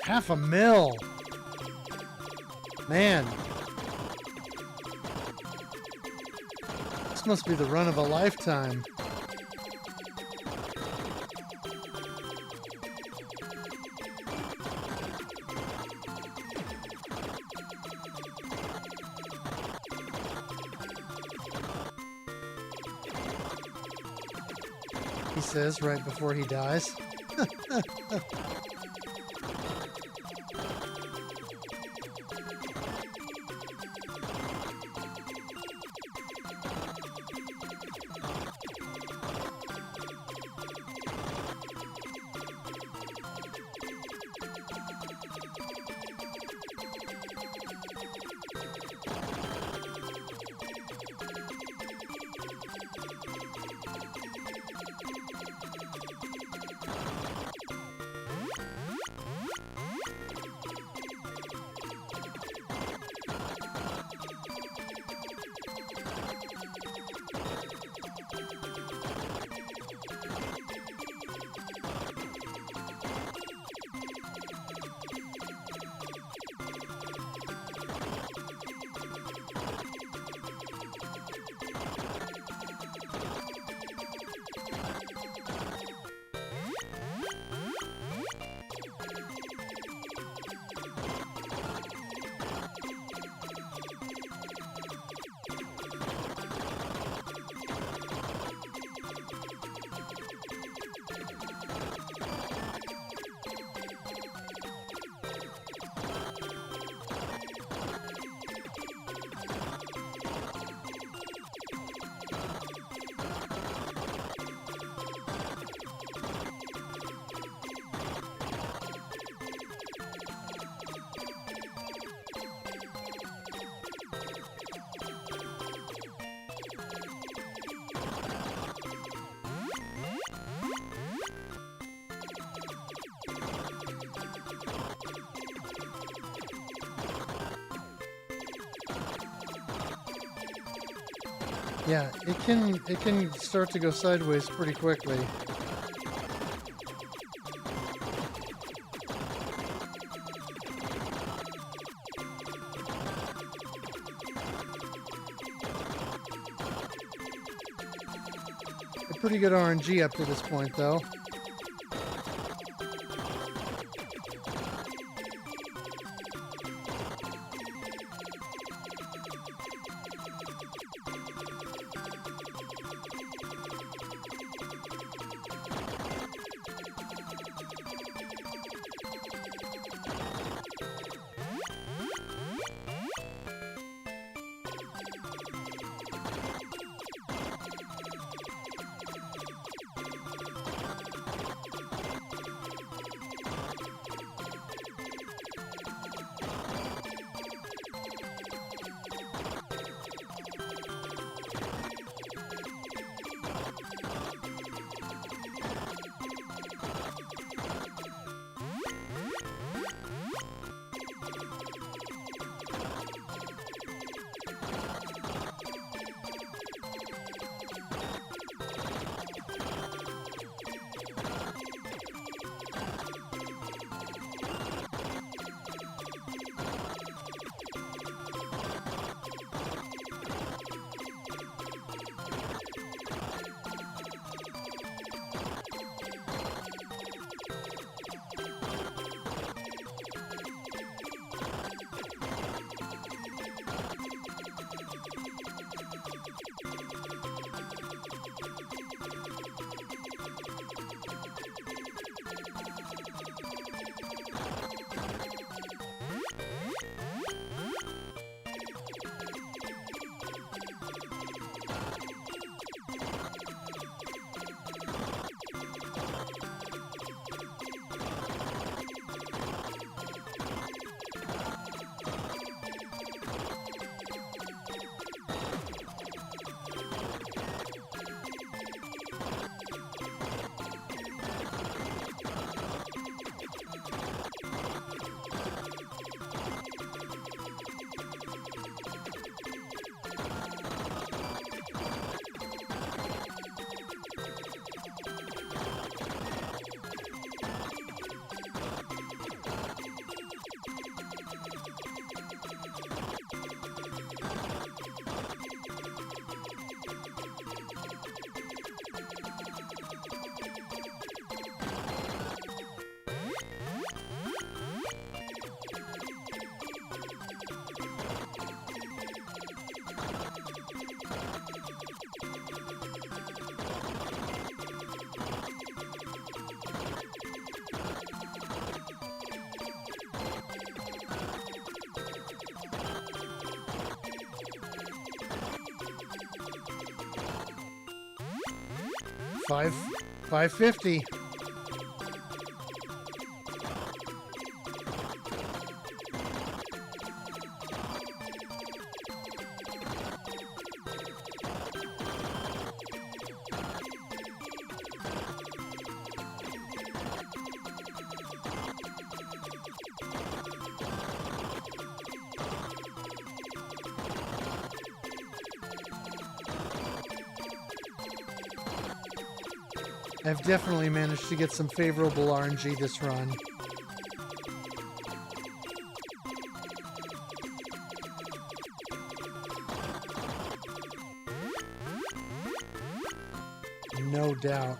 S1: 500,000. Man. This must be the run of a lifetime. He says right before he dies. Yeah, it can start to go sideways pretty quickly. A pretty good RNG up to this point, though. 550. I've definitely managed to get some favorable RNG this run. No doubt.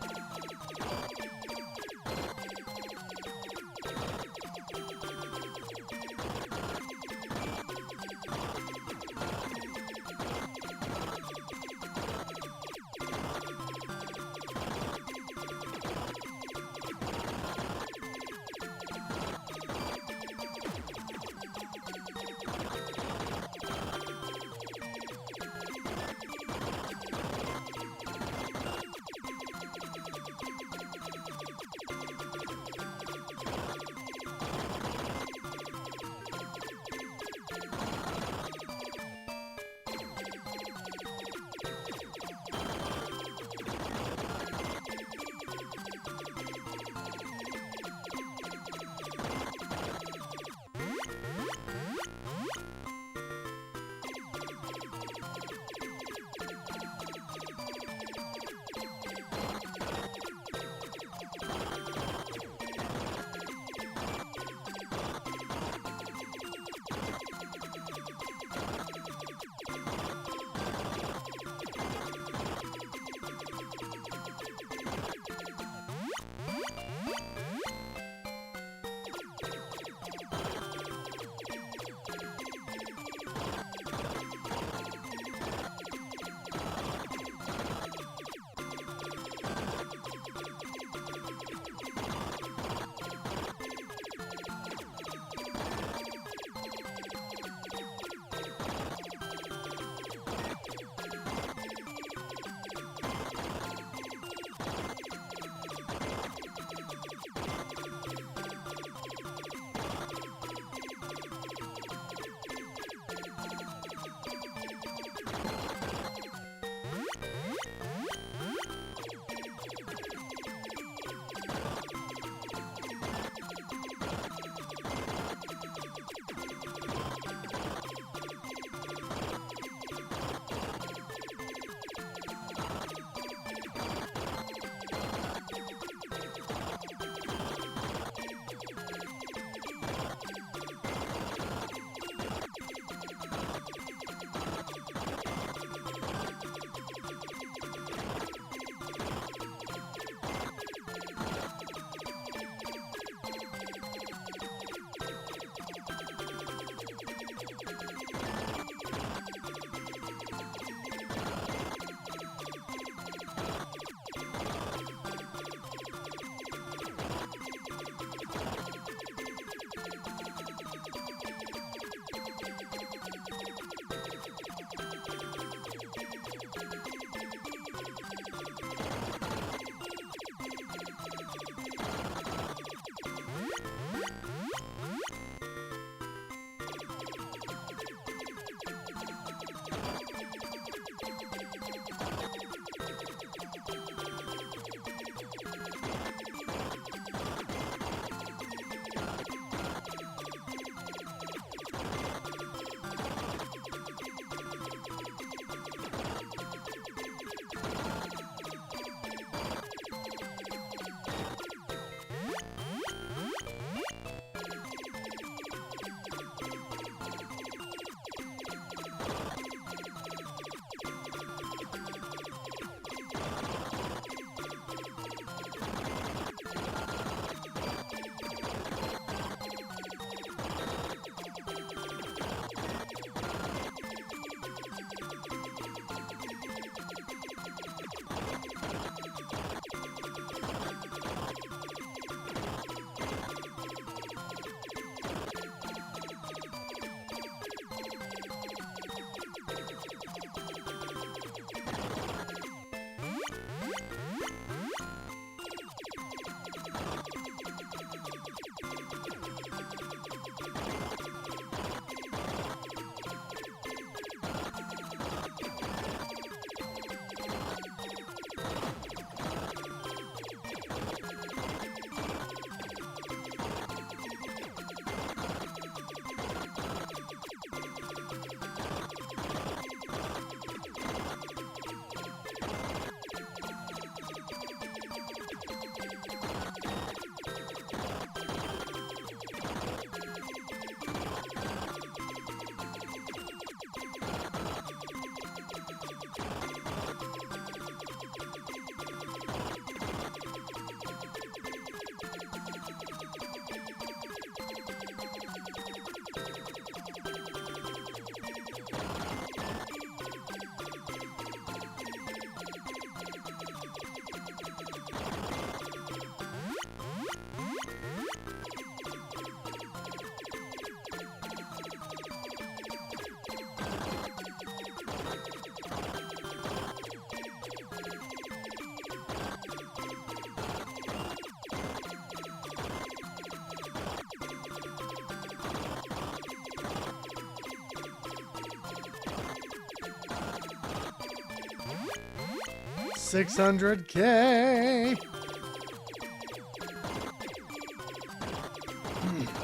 S1: 600K.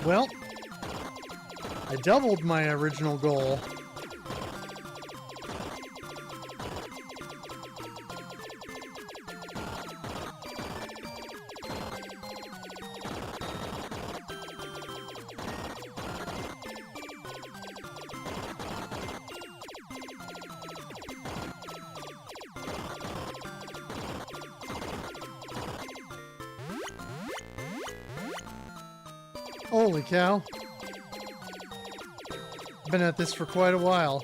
S1: Well, I doubled my original goal. Holy cow. Been at this for quite a while.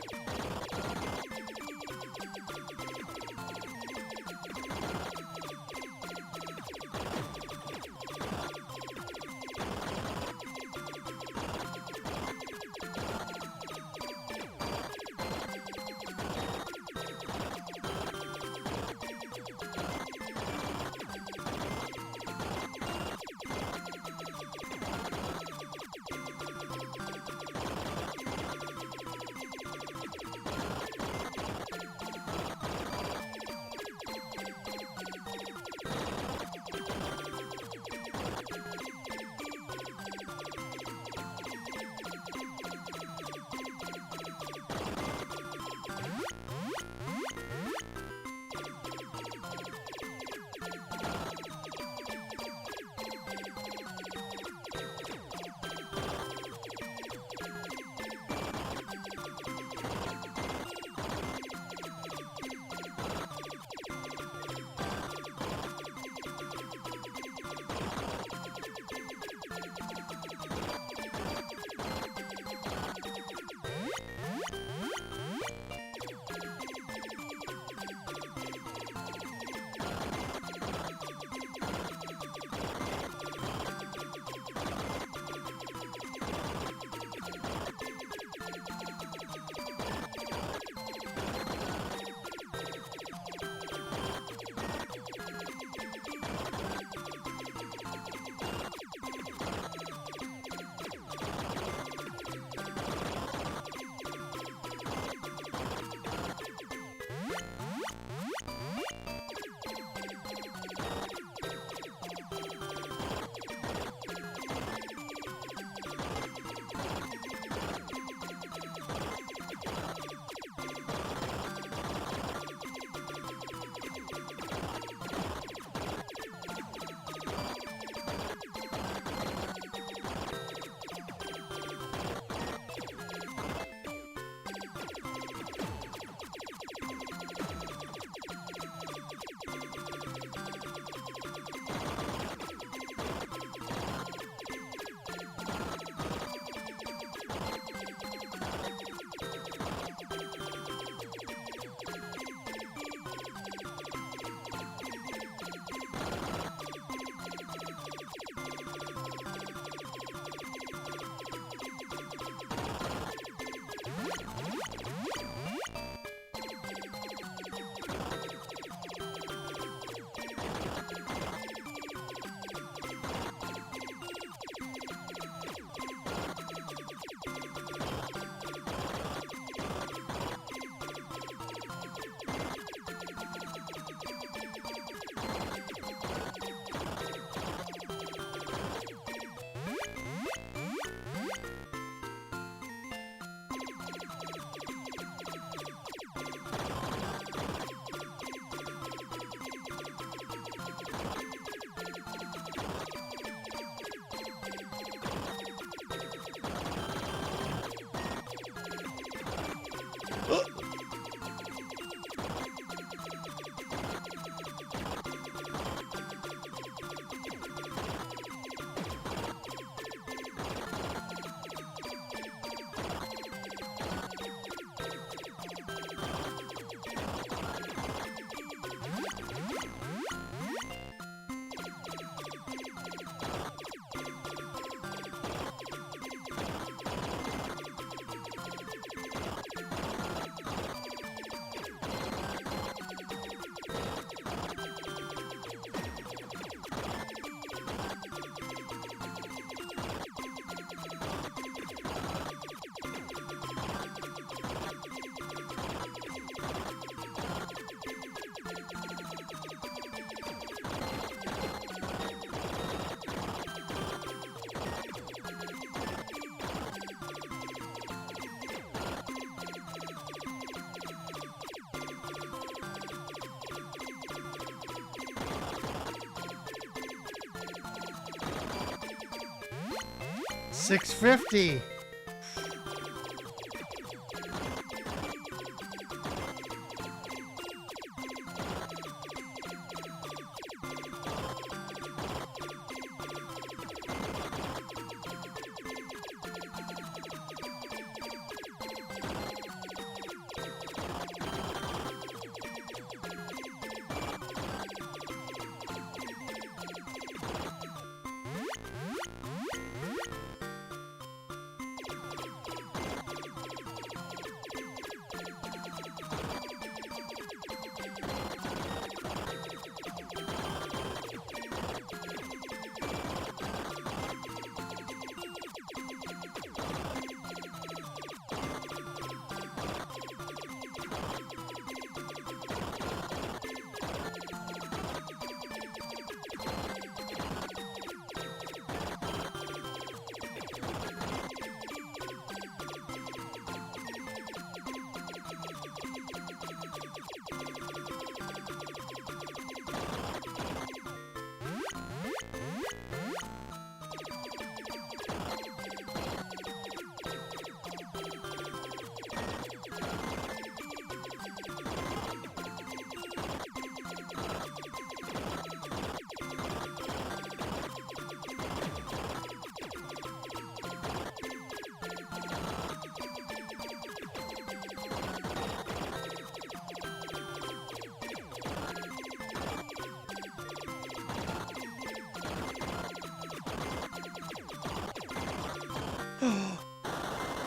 S1: 650.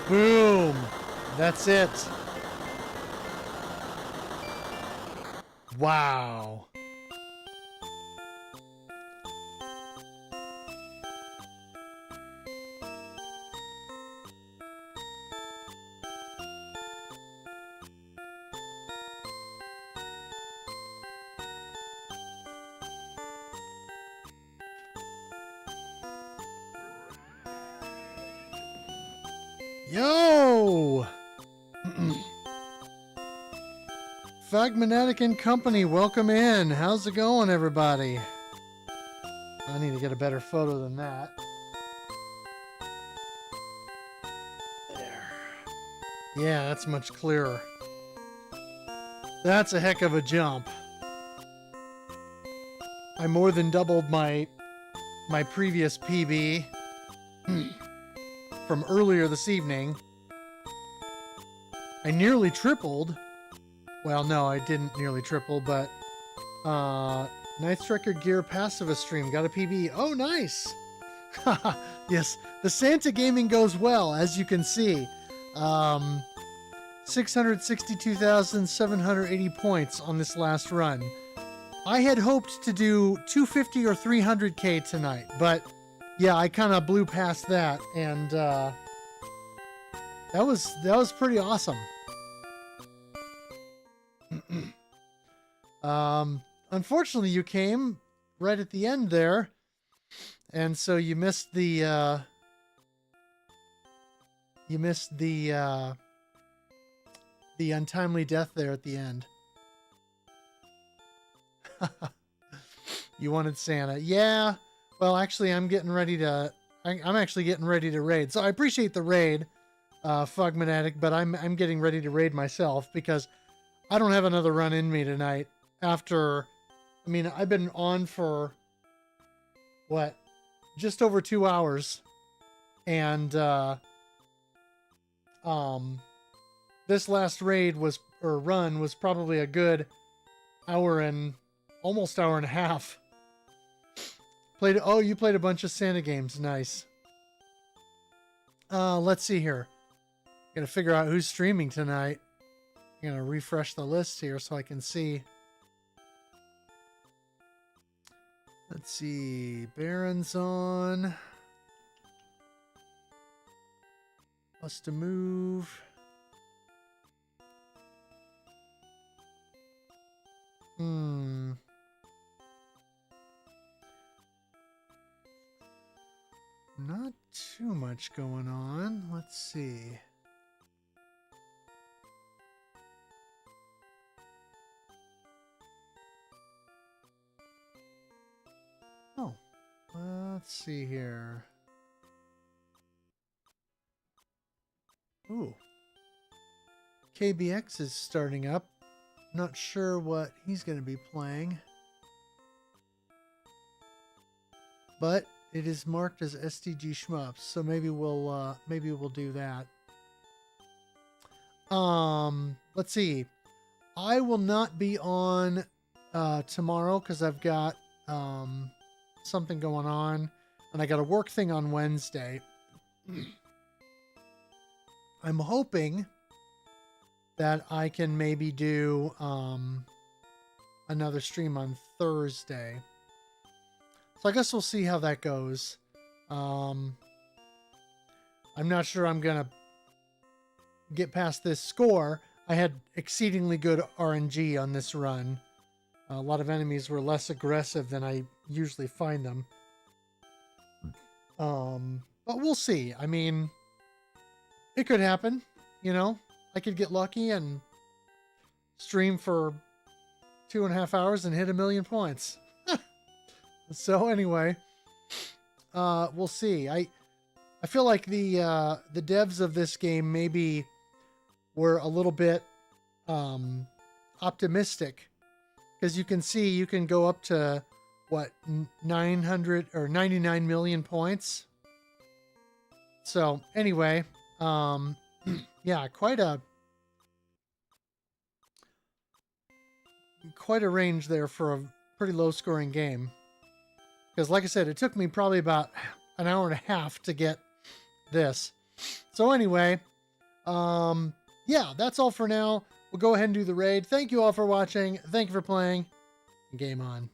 S1: Boom. That's it. Wow. Yo! Santatlantean Company, welcome in. How's it going, everybody? I need to get a better photo than that. There. Yeah, that's much clearer. That's a heck of a jump. I more than doubled my previous PB from earlier this evening. I nearly tripled. Well, no, I didn't nearly triple, but Night Striker Gear Pacifist stream got a PB. Oh, nice. Yes, the Santa gaming goes well, as you can see. 662,780 points on this last run. I had hoped to do 250 or 300k tonight, but yeah, I kind of blew past that, and that was pretty awesome. Unfortunately, you came right at the end there, and so you missed the untimely death there at the end. You wanted Santa. Yeah. Well, actually, I'm actually getting ready to raid. So I appreciate the raid, Fugmanatic, but I'm getting ready to raid myself because I don't have another run in me tonight. After, I mean, I've been on for what, just over 2 hours, and this last run was probably a good hour and almost hour and a half. You played a bunch of Santa games. Nice. Let's see here. Gotta figure out who's streaming tonight. I'm gonna refresh the list here so I can see. Let's see. Baron's on. Plus to move. Not too much going on. Let's see. Oh, let's see here. Ooh. KBX is starting up. Not sure what he's going to be playing. But it is marked as STG Shmups, so maybe we'll do that. Let's see. I will not be on tomorrow because I've got something going on, and I got a work thing on Wednesday. I'm hoping that I can maybe do another stream on Thursday. So I guess we'll see how that goes. I'm not sure I'm going to get past this score. I had exceedingly good RNG on this run. A lot of enemies were less aggressive than I usually find them. But we'll see. I mean, it could happen, you know. I could get lucky and stream for 2.5 hours and hit 1 million points. So anyway, we'll see. I feel like the devs of this game maybe were a little bit optimistic, because you can see you can go up to what, 900 or 99 million points. So anyway, yeah, quite a range there for a pretty low scoring game. Because like I said, it took me probably about an hour and a half to get this. So anyway, yeah, that's all for now. We'll go ahead and do the raid. Thank you all for watching. Thank you for playing. Game on.